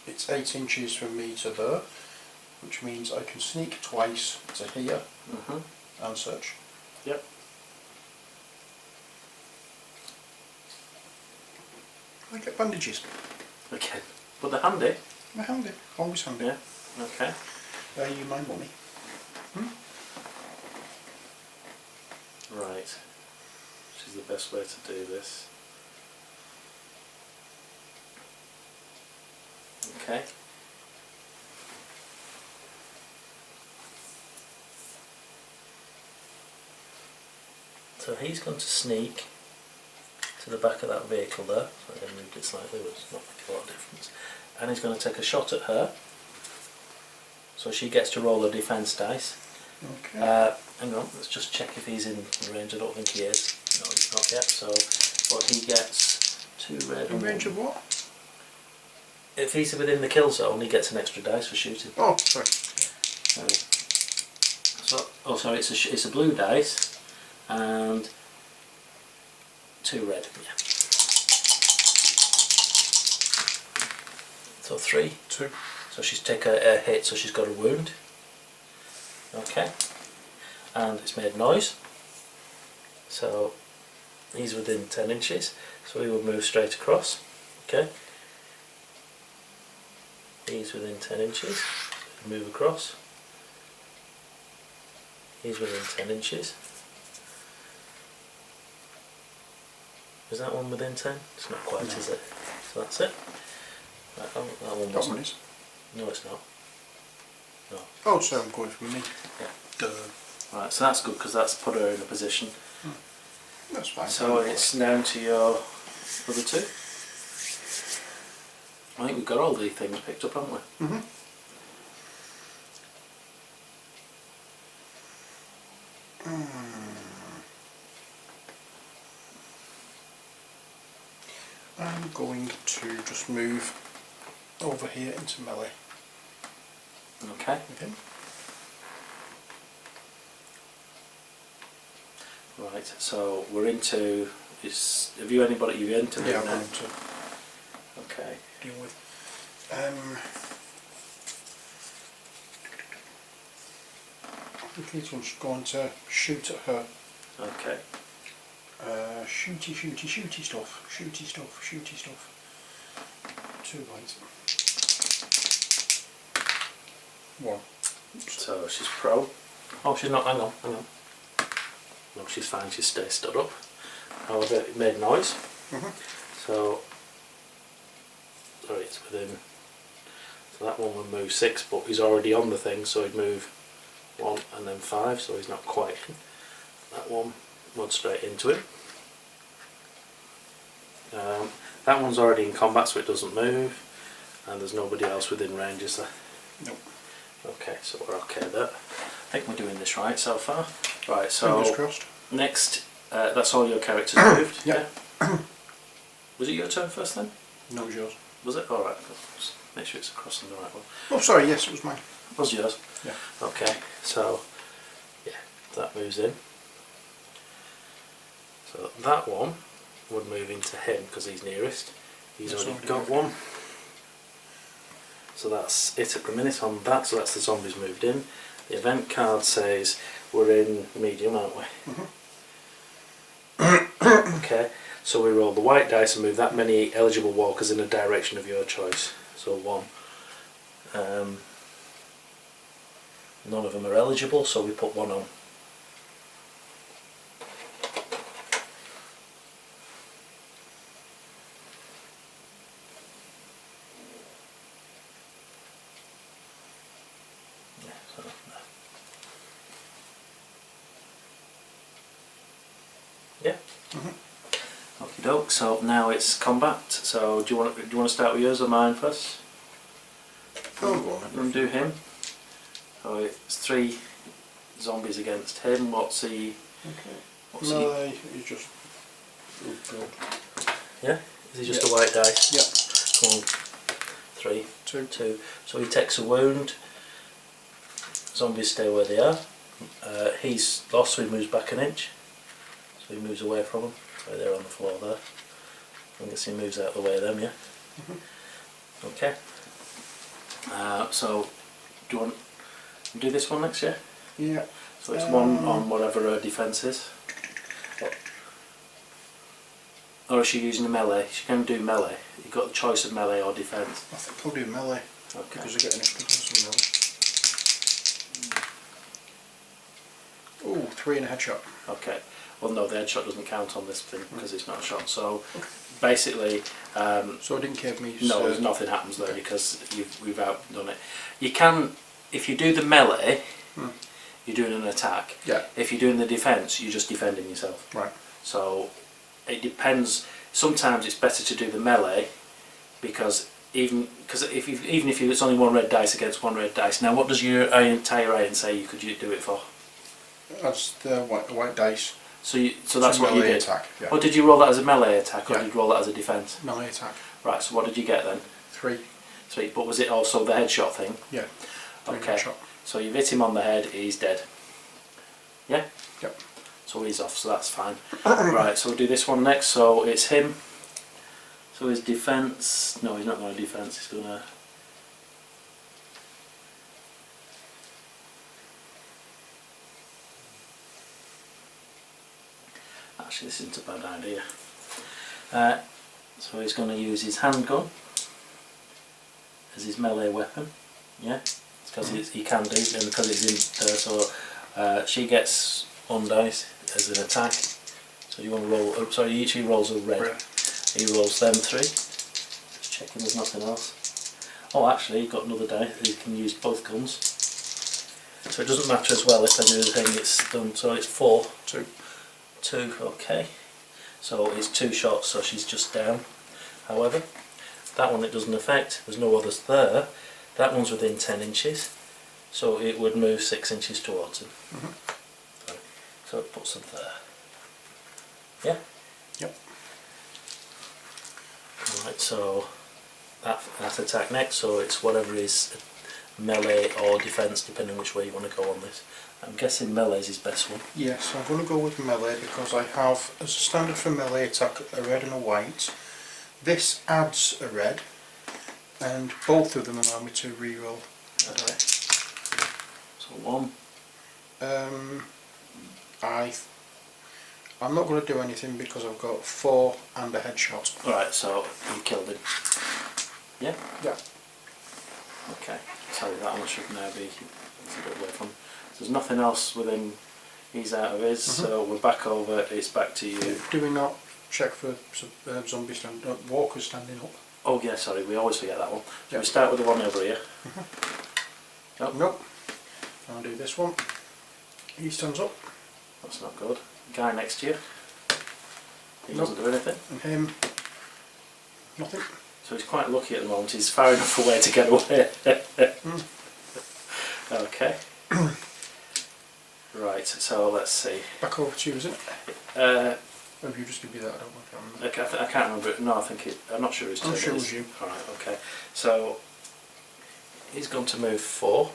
it's 8 inches from me to there, which means I can sneak twice to here and search. Yep. I get bandages. Okay. But they're handy. They're handy. Always handy. Yeah. Okay. There you my money. Right. Which is the best way to do this. Okay. So he's going to sneak to the back of that vehicle there. So I moved it slightly, but it's not making a lot of difference. And he's going to take a shot at her. So she gets to roll a defence dice. Okay. Hang on, let's just check if he's in range. I don't think he is. No, he's not yet. So, but he gets 2 red. In range of what? If he's within the kill zone, he gets an extra dice for shooting. Oh, sorry. So it's a blue dice and 2 red. Yeah. So 3. 2. So she's taken a hit, so she's got a wound. Okay. And it's made noise. So he's within 10 inches. So he will move straight across. Okay. He's within 10 inches. Move across. He's within 10 inches. Is that one within 10? It's not quite, is it? So that's it. That one That wasn't. one is. No, it's not. No. Oh, so I'm going from me. Yeah. Duh. Right, so that's good because that's put her in a position. That's fine. So it's down to your other 2. I think we've got all the things picked up, haven't we? Mm-hmm. I'm going to just move over here into melee. Okay. Okay. Right, so we're into. Have you anybody you've entered? Yeah, I'm now? going to Okay. deal with. He's just going to shoot at her. Okay. Shooty stuff. Shooty stuff. 2 white. 1. So she's pro. Oh, she's not. Hang on. No, she's fine. She stays stood up. However, it made noise. So, sorry, it's within. So that one would move 6, but he's already on the thing, so he'd move 1 and then 5, so he's not quite in. That one would straight into him. That one's already in combat, so it doesn't move, and there's nobody else within range, is there? Nope. Okay, so we're okay there. I think we're doing this right so far. Right, so Fingers crossed. next, that's all your characters moved. Yeah. Was it your turn first then? No, it was yours. Was it? Alright, just make sure it's across on the right one. Oh, sorry, yes, it was mine. Was yours? Yeah. Okay, so yeah, that moves in. So that one would move into him because he's nearest. He's That's already already got one. So that's it at the minute on that, so that's the zombies moved in. The event card says we're in medium, aren't we? Okay, so we roll the white dice and move that many eligible walkers in a direction of your choice. So 1. None of them are eligible, so we put 1 on. Yeah. Okie doke. So now it's combat. So do you want to start with yours or mine first? Oh, go on. And do him. So it's 3 zombies against him. What's he? Okay. What's No, he's just. Oh, God. Yeah. Is he just a white dice? Yeah. Come on. 3. 2. 2. So he takes a wound. Zombies stay where they are. He's lost, so he moves back an inch. So he moves away from them. So they're on the floor there. I guess he moves out of the way of them, yeah? Okay. So, do you want to do this one next, yeah? Yeah. So it's 1 on whatever her defence is. Or is she using a melee? She can do melee. You've got the choice of melee or defence. I think I'll do melee. Okay. Because I get an extra plus on melee. Ooh, 3 and a headshot. Okay. Well, no, the headshot doesn't count on this thing because it's not a shot. So, basically, so I didn't give me. no, nothing happens there because we've outdone it. You can, if you do the melee, you're doing an attack. Yeah. If you're doing the defence, you're just defending yourself. Right. So it depends. Sometimes it's better to do the melee because even if it's only 1 red dice against 1 red dice. Now, what does your entire iron say you could do it for? That's the white dice. So that's what you did. Attack. Yeah. Or did you roll that as a melee attack, or Yeah. did you roll that as a defence? Melee attack. Right. So what did you get then? 3. 3. But was it also the headshot thing? Yeah. 3 Okay. headshot. So you've hit him on the head. He's dead. Yeah. Yep. So he's off. So that's fine. Right. So we'll do this one next. So it's him. So his defence. No, he's not going to defence. He's going to. Actually, this isn't a bad idea. So he's going to use his handgun as his melee weapon. Yeah, because he can do, and because it's in there. So she gets 1 dice as an attack. So you want to roll. Oh, sorry, each he rolls a red. He rolls them 3. Just checking there's nothing else. Oh, actually, he's got another die. He can use both guns. So it doesn't matter as well if I do the thing. It's done. So it's 4. 2. 2, okay. So it's 2 shots, so she's just down. However, that one it doesn't affect, there's no others there. That one's within 10 inches, so it would move 6 inches towards him. So it puts them there. Yeah? Yep. Right, so that attack next, so it's whatever is melee or defence, depending which way you want to go on this. I'm guessing melee is his best one. Yes, I'm going to go with melee because I have, as a standard for melee attack, a red and a white. This adds a red, and both of them allow me to reroll a die. So 1, I'm not going to do anything because I've got 4 and a headshot. Alright, so you killed him. Yeah? Yeah. Okay, so that one should now be a bit away from. There's nothing else with him, he's out of his, so we're back over, it's back to you. Do we not check for zombies walkers standing up? Oh yeah, sorry, we always forget that one. So Yep. we start with the one over here. Nope. I'll do this one. He stands up. That's not good. Guy next to you. He doesn't do anything. And him, nothing. So he's quite lucky at the moment, he's far enough away to get away. Okay. Right, so let's see. Back over to you, isn't it? Maybe you just give me that, I don't know. I can't remember. No, I think I'm not sure his turn. I'm sure it was you. Alright, okay. So he's going to move 4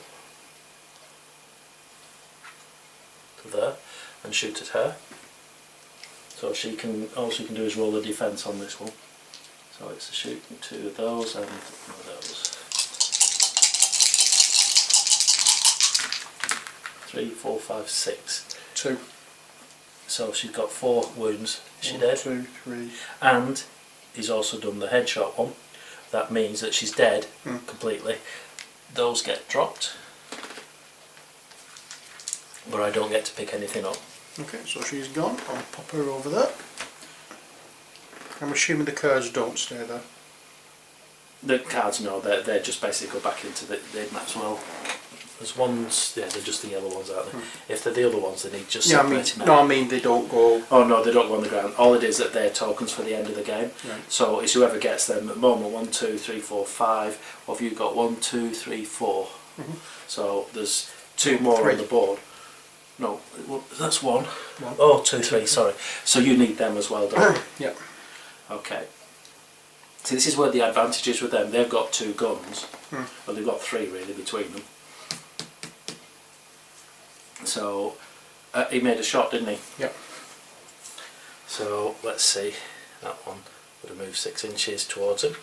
to there and shoot at her. So all she can do is roll a defence on this one. So it's a shoot 2 of those and 1 of those. 3, 4, 5, 6. 2. So she's got 4 wounds. Is she dead? 2, 3. And he's also done the headshot one. That means that she's dead completely. Those get dropped, but I don't get to pick anything up. Okay, so she's gone. I'll pop her over there. I'm assuming the cards don't stay there. The cards, no, they just basically go back into the map as well. There's ones, yeah, they're just the yellow ones, aren't they? If they're the other ones, they need just separating out. No, I mean they don't go. Oh no, they don't go on the ground. All it is that they're tokens for the end of the game. Right. So it's whoever gets them at the moment. 1, 2, 3, 4, 5. Or have you got 1, 2, 3, 4? So there's 2 more 3. on the board. No, well, that's 1. 1. Oh, 2, 3. Sorry. So you need them as well, don't you? Yeah. Okay. See, this is where the advantage is with them. They've got 2 guns. Well, they've got 3 really between them. So he made a shot, didn't he? Yep. So let's see. That one would have moved 6 inches towards him.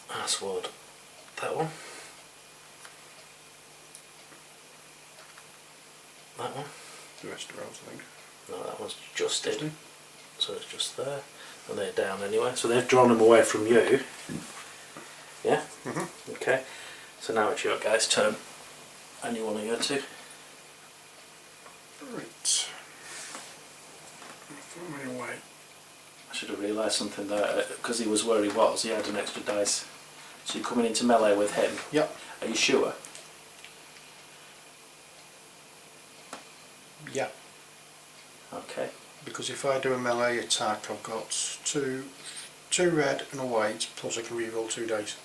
That's wood. That one. That one. The rest are out, I think. No, that one's just in. So it's just there. And they're down anyway. So they've drawn them away from you. Yeah? Okay. So now it's your guy's turn. And you want to go to? Right. Throw me away. I should have realised something there. Because he was where he was, he had an extra dice. So you're coming into melee with him? Yep. Are you sure? Yeah. Okay. Because if I do a melee attack, I've got two red and a white, plus I can reroll 2 dice.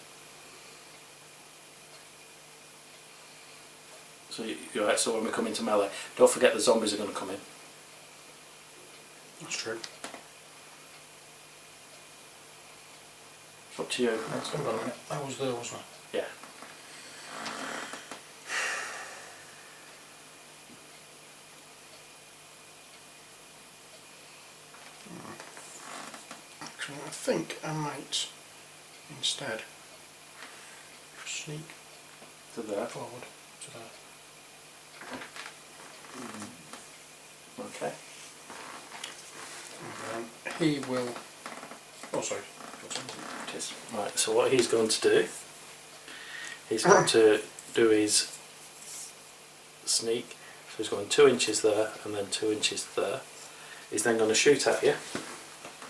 So you're right, so when we come into melee, don't forget the zombies are going to come in. That's true. It's up to you. Hold on a minute. That was there, wasn't it? Yeah. Actually, I think I might instead sneak To there. forward to there. Okay. And then he will. Oh, sorry. It is. Right, so what he's going to do, he's going to do his sneak. So he's going 2 inches there and then 2 inches there. He's then going to shoot at you.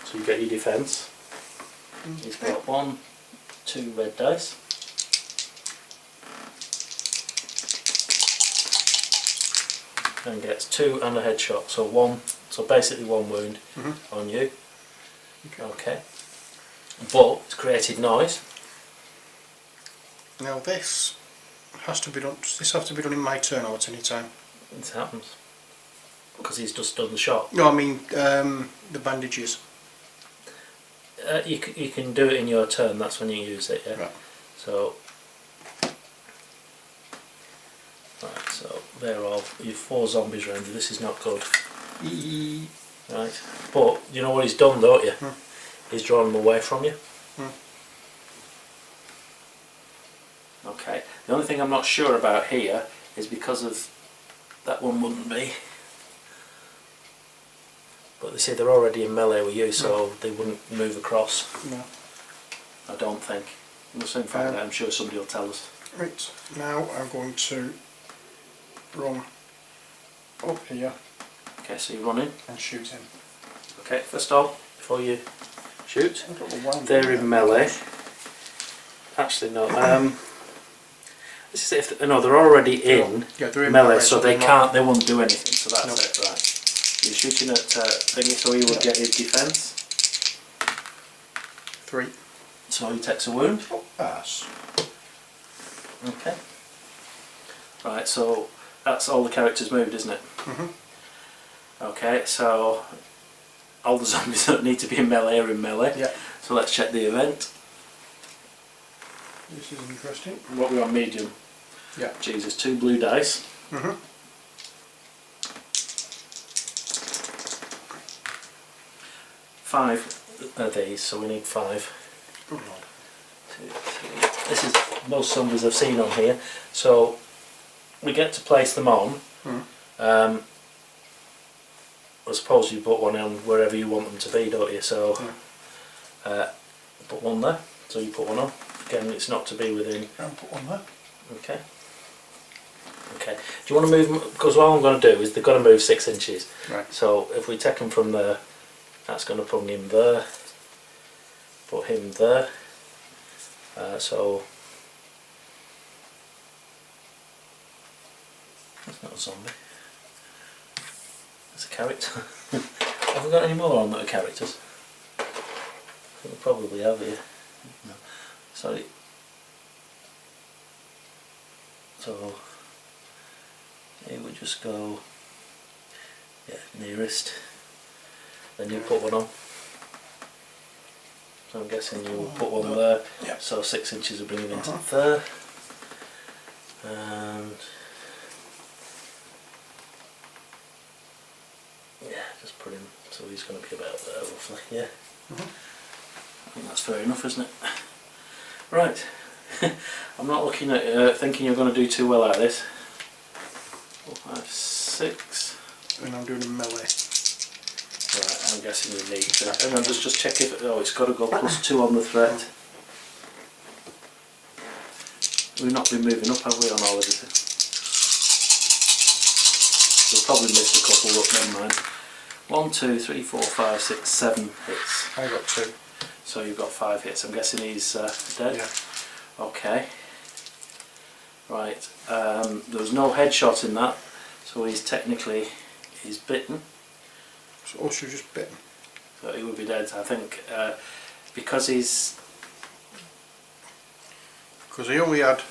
So you get your defence. He's got 1, 2 red dice. And gets 2 and a headshot. So 1. So basically 1 wound on you. Okay. But it's created noise. Now this has to be done. Does this have to be done in my turn or at any time? It happens. Because he's just done the shot. No, I mean the bandages. You can do it in your turn, that's when you use it, yeah? Right. So, right, so they're all, you've 4 zombies around you, this is not good. Right, but you know what he's done, don't you? He's drawn them away from you. Okay, the only thing I'm not sure about here is because of that one wouldn't be. But they say they're already in melee with you, so they wouldn't move across. No. I don't think. We'll soon find out. I'm sure somebody will tell us. Right, now I'm going to run up here Okay, so you run in. and shoot him. Okay, first of all, before you shoot, I don't know why I'm they're doing in that. melee. Actually, no. This is if no, they're already in Yeah, they're in melee, so they they're can't. They won't do anything. So that's Nope. it, right? You're shooting at thingy, so he would get his defence. 3. So he takes a wound. Oh, pass. Okay. Right, so that's all the characters moved, isn't it? Mhm. Okay, so all the zombies that need to be in melee are in melee. Yeah. So let's check the event. This is interesting. What we on medium? Yeah. Jesus, 2 blue dice. Mhm. 5 are these, so we need 5. Good lord. 2, 3. This is most zombies I've seen on here. So we get to place them on. I suppose you put one on wherever you want them to be, don't you? So put one there. So you put one on. Again, it's not to be within. I'll put one there. Okay. Okay. Do you want to move them? Because what I'm going to do is they've got to move 6 inches. Right. So if we take them from there, that's going to put him there. Put him there. So that's not a zombie. It's a character. Have we got any more on that are characters? We probably have here. No. Sorry. So here we just go, yeah, nearest. Then you put one on. So I'm guessing you will put one there. Yeah. So 6 inches will bring him into there. And yeah, just put him, so he's going to be about there roughly, yeah. I think that's fair enough, isn't it? Right, I'm not looking at thinking you're going to do too well at this. 4, 5, 6. And I'm doing a melee. Right, I'm guessing you need to. And I'll just check if, oh, it's got to go +2 on the threat. We've not been moving up, have we, on all of this? We've probably missed a couple, but never mind. 1, 2, 3, 4, 5, 6, 7 hits. I got 2. So you've got 5 hits. I'm guessing he's dead? Yeah. Okay. Right. There was no headshot in that, so he's technically, he's bitten. So also just bitten. So he would be dead, I think, because he's Because he only had,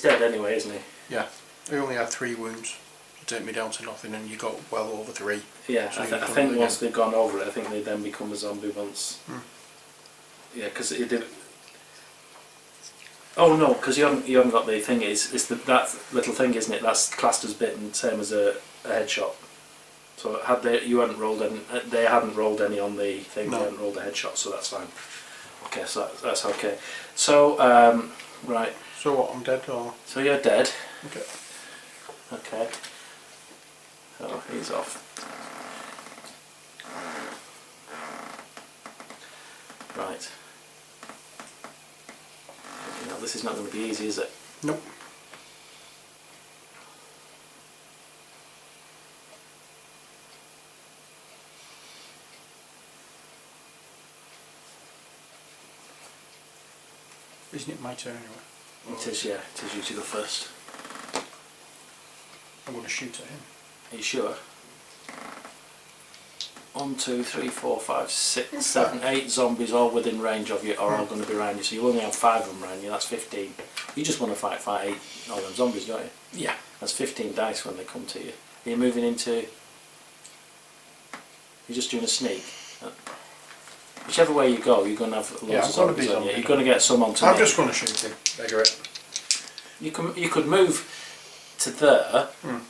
dead anyway, isn't he? yeah, he only had 3 wounds to take me down to nothing, and you got well over 3. Yeah, So I you've think done it once again. they've gone over it, I think they then become a zombie once. Yeah, because it did. Oh no, because you haven't got the thing. It's that little thing, isn't it? That's classed as bitten, same as a headshot. So had they hadn't rolled any on the thing. No. They hadn't rolled a headshot, so that's fine. Okay, so that's okay. So right. So what, I'm dead or? So you're dead. Okay. Okay. So he's off. Right. Now this is not going to be easy, is it? Nope. Isn't it my turn anyway? It is, yeah. It is you to go first. I'm going to shoot at him. Are you sure? 1, 2, 3, 4, 5, 6, 7, 8 zombies all within range of you are all going to be around you. So you only have 5 of them around you. That's 15. You just want to fight 8 all them zombies, don't you? Yeah. That's 15 dice when they come to you. Are you moving into? You're just doing a sneak. Whichever way you go, you're going to have loads Yeah, I'm of going to zombies be on you. zombie. You're going to get some onto I'm me. just going to shoot him. Beggar it. You could move to there Yeah,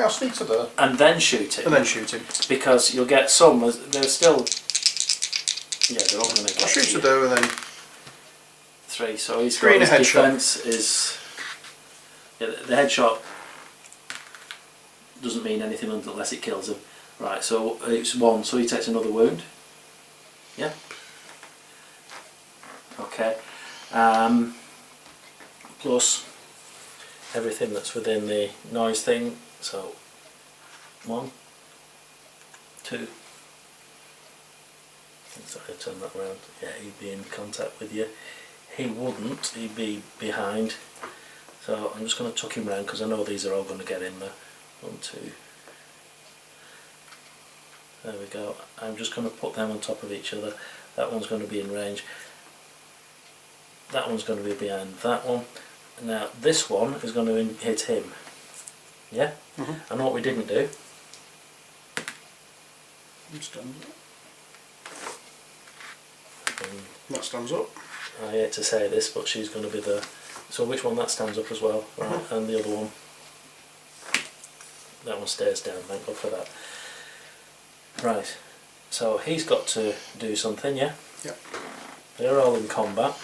I'll sneak to there. and then shoot him. And then shoot him. Because you'll get some. They're still. Yeah, they're all going to get. I'll shoot to to you. there and then 3. So he's 3 got and a his headshot. defence is Yeah, the headshot doesn't mean anything unless it kills him. Right, so it's 1, so he takes another wound. Yeah. Okay. Plus everything that's within the noise thing. So 1, 2. Sorry, turn that around. Yeah, he'd be in contact with you. He wouldn't. He'd be behind. So I'm just going to tuck him round because I know these are all going to get in there. 1, 2. There we go. I'm just going to put them on top of each other. That one's going to be in range. That one's going to be behind that one. Now this one is going to hit him. Yeah? Mm-hmm. And what we didn't do. That stands up. I hate to say this, but she's going to be the... So which one that stands up as well, right? Mm-hmm. And the other one. That one stays down, thank God for that. Right, so he's got to do something, yeah? Yep. They're all in combat.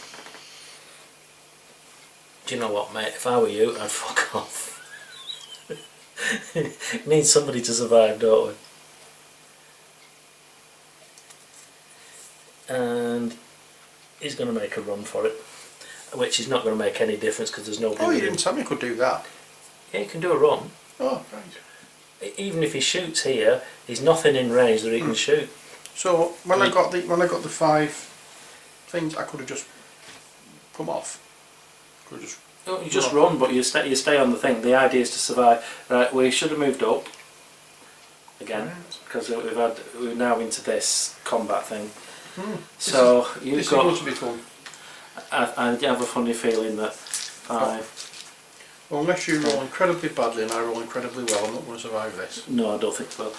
Do you know what, mate? If I were you, I'd fuck off. Need somebody to survive, don't we? And he's going to make a run for it, which is not going to make any difference because there's nobody. Oh, you didn't tell me you could do that. Yeah, he can do a run. Oh, right. Even if he shoots here, there's nothing in range that he can shoot. So when I got the 5 things, I could have just come off. Could have just. Oh, you just run, but you stay on the thing. The idea is to survive. Right, we should have moved up again because we're now into this combat thing. So you've got. This is going to be fun. I have a funny feeling that 5. Well, unless you roll incredibly badly and I roll incredibly well, I'm not going to survive this. No, I don't think so.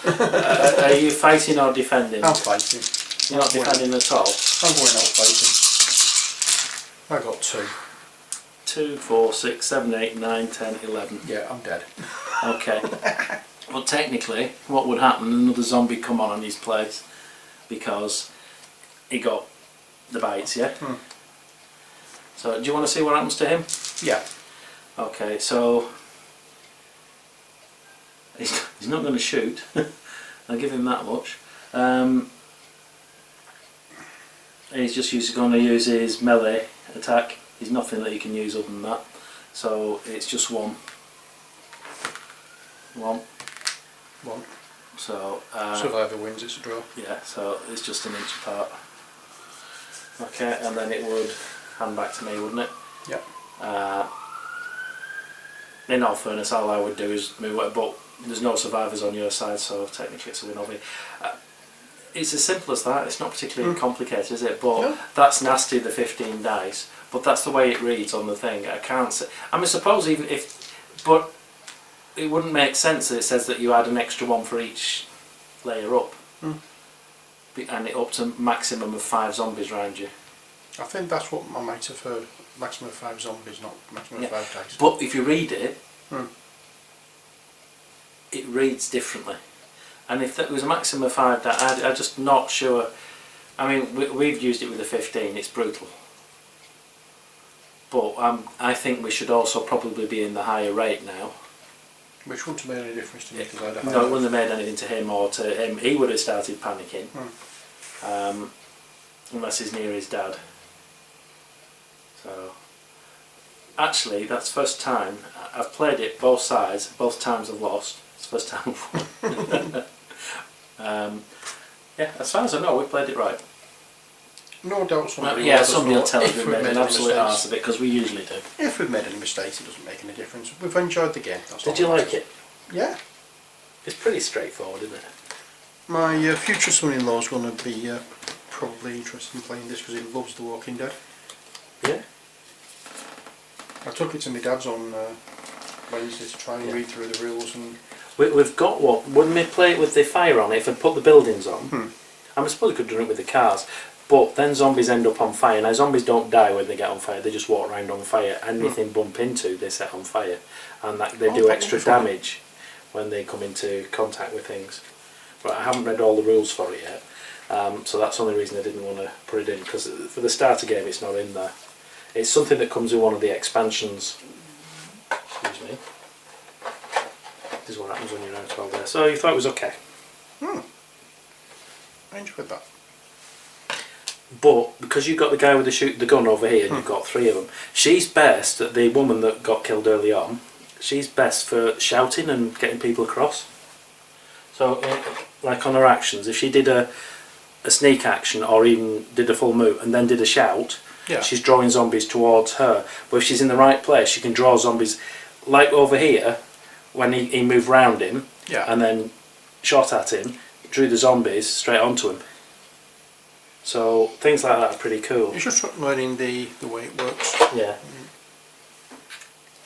Are you fighting or defending? I'm fighting. You're not defending at all? I'm going out fighting. I got 2. 2, 4, 6, 7, 8, 9, 10, 11. Yeah, I'm dead. Okay. Well, technically, what would happen? Another zombie come on his place because he got the bites. Yeah. So, do you want to see what happens to him? Yeah. Okay. So he's not going to shoot. I'll give him that much. He's just going to use his melee attack. There's nothing that he can use other than that. So it's just 1. 1. So Survivor wins, it's a draw. yeah, so it's just an inch apart. Okay, and then it would hand back to me, wouldn't it? Yeah. In all fairness, all I would do is move it, but there's no survivors on your side, so technically it's a win over me. It's as simple as that. It's not particularly complicated, is it? But no. That's nasty, the 15 dice. But that's the way it reads on the thing. I can't say. I mean, suppose even if, but it wouldn't make sense that it says that you add an extra 1 for each layer up, and it up to maximum of 5 zombies around you. I think that's what I might have heard. Maximum of 5 zombies, not maximum of 5 dice. But if you read it, it reads differently. And if there was a maximum of 5 dice, I'm just not sure. I mean, we've used it with the 15. It's brutal. But I think we should also probably be in the higher rate now. Which wouldn't have made any difference to me because I'd have No, it wouldn't have made anything to him or to him. He would have started panicking. Unless he's near his dad. So, actually, that's the first time. I've played it both sides. Both times I've lost. It's the first time I've won. Yeah, as far as I know, we played it right. No doubt somebody yeah, somebody will tell us if we've made an absolute arse of it, because we usually do. If we've made any mistakes, it doesn't make any difference. We've enjoyed the game. That's Did you like it? Yeah. It's pretty straightforward, isn't it? My future son-in-law is going to be probably interested in playing this because he loves The Walking Dead. Yeah. I took it to my dad's on Wednesday to try and read through the rules and... We've got what? Wouldn't we play it with the fire on it if we put the buildings on? I suppose we could do it with the cars, but then zombies end up on fire. Now zombies don't die when they get on fire, they just walk around on fire. Anything bump into, they set on fire. And they do extra damage when they come into contact with things. But I haven't read all the rules for it yet, so that's the only reason I didn't want to put it in, because for the starter game it's not in there. It's something that comes in one of the expansions. Excuse me. This is what happens when you're out all day. So you thought it was okay. I enjoyed that. But because you've got the guy with the gun over here, and you've got 3 of them, she's best, the woman that got killed early on, she's best for shouting and getting people across. So, like on her actions, if she did a sneak action or even did a full move and then did a shout, she's drawing zombies towards her. But if she's in the right place, she can draw zombies, like over here, when he moved round him and then shot at him, drew the zombies straight onto him. So things like that are pretty cool. It's just learning the way it works. Yeah.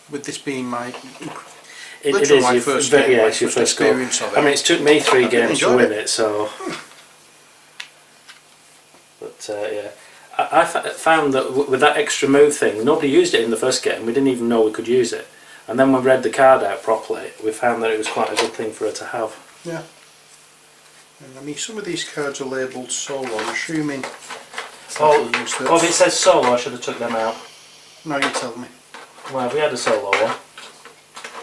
With this being my It is my first game, yeah, my it's your first first experience of it. I mean, it's took me 3 games to win it, so. But yeah, I found that with that extra move thing, nobody used it in the first game. We didn't even know we could use it, and then when we read the card out properly, we found that it was quite a good thing for her to have. Yeah. And I mean, some of these cards are labelled solo. I'm assuming. If it says solo, I should have took them out. Now you tell me. Well, we had a solo one.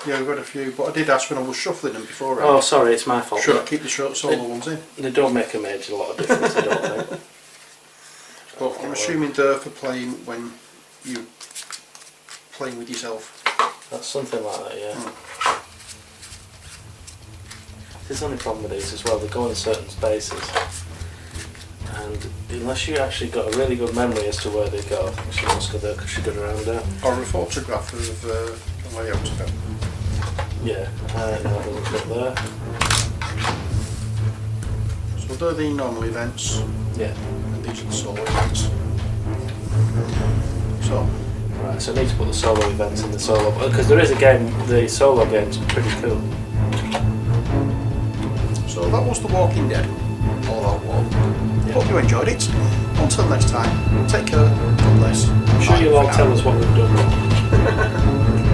Yeah, we've got a few, but I did ask when I was shuffling them before. Oh, sorry, it's my fault. Should I keep the solo ones in? They don't make a major lot of difference, I don't think. But I'm assuming they're for playing when you playing with yourself. That's something like that, yeah. There's only problem with these as well, they go in certain spaces. And unless you actually got a really good memory as to where they go, I think she must go there because she's going around there. Or a photograph of the layout of it. Yeah, no, it doesn't fit there. So they're the normal events. Yeah. And these are the solo events. So. Right, so I need to put the solo events in the solo, because there is a game, the solo game's pretty cool. So that was The Walking Dead. All Out War. Hope you enjoyed it. Until next time, take care, God bless. I'm sure you'll all tell us what we've done wrong.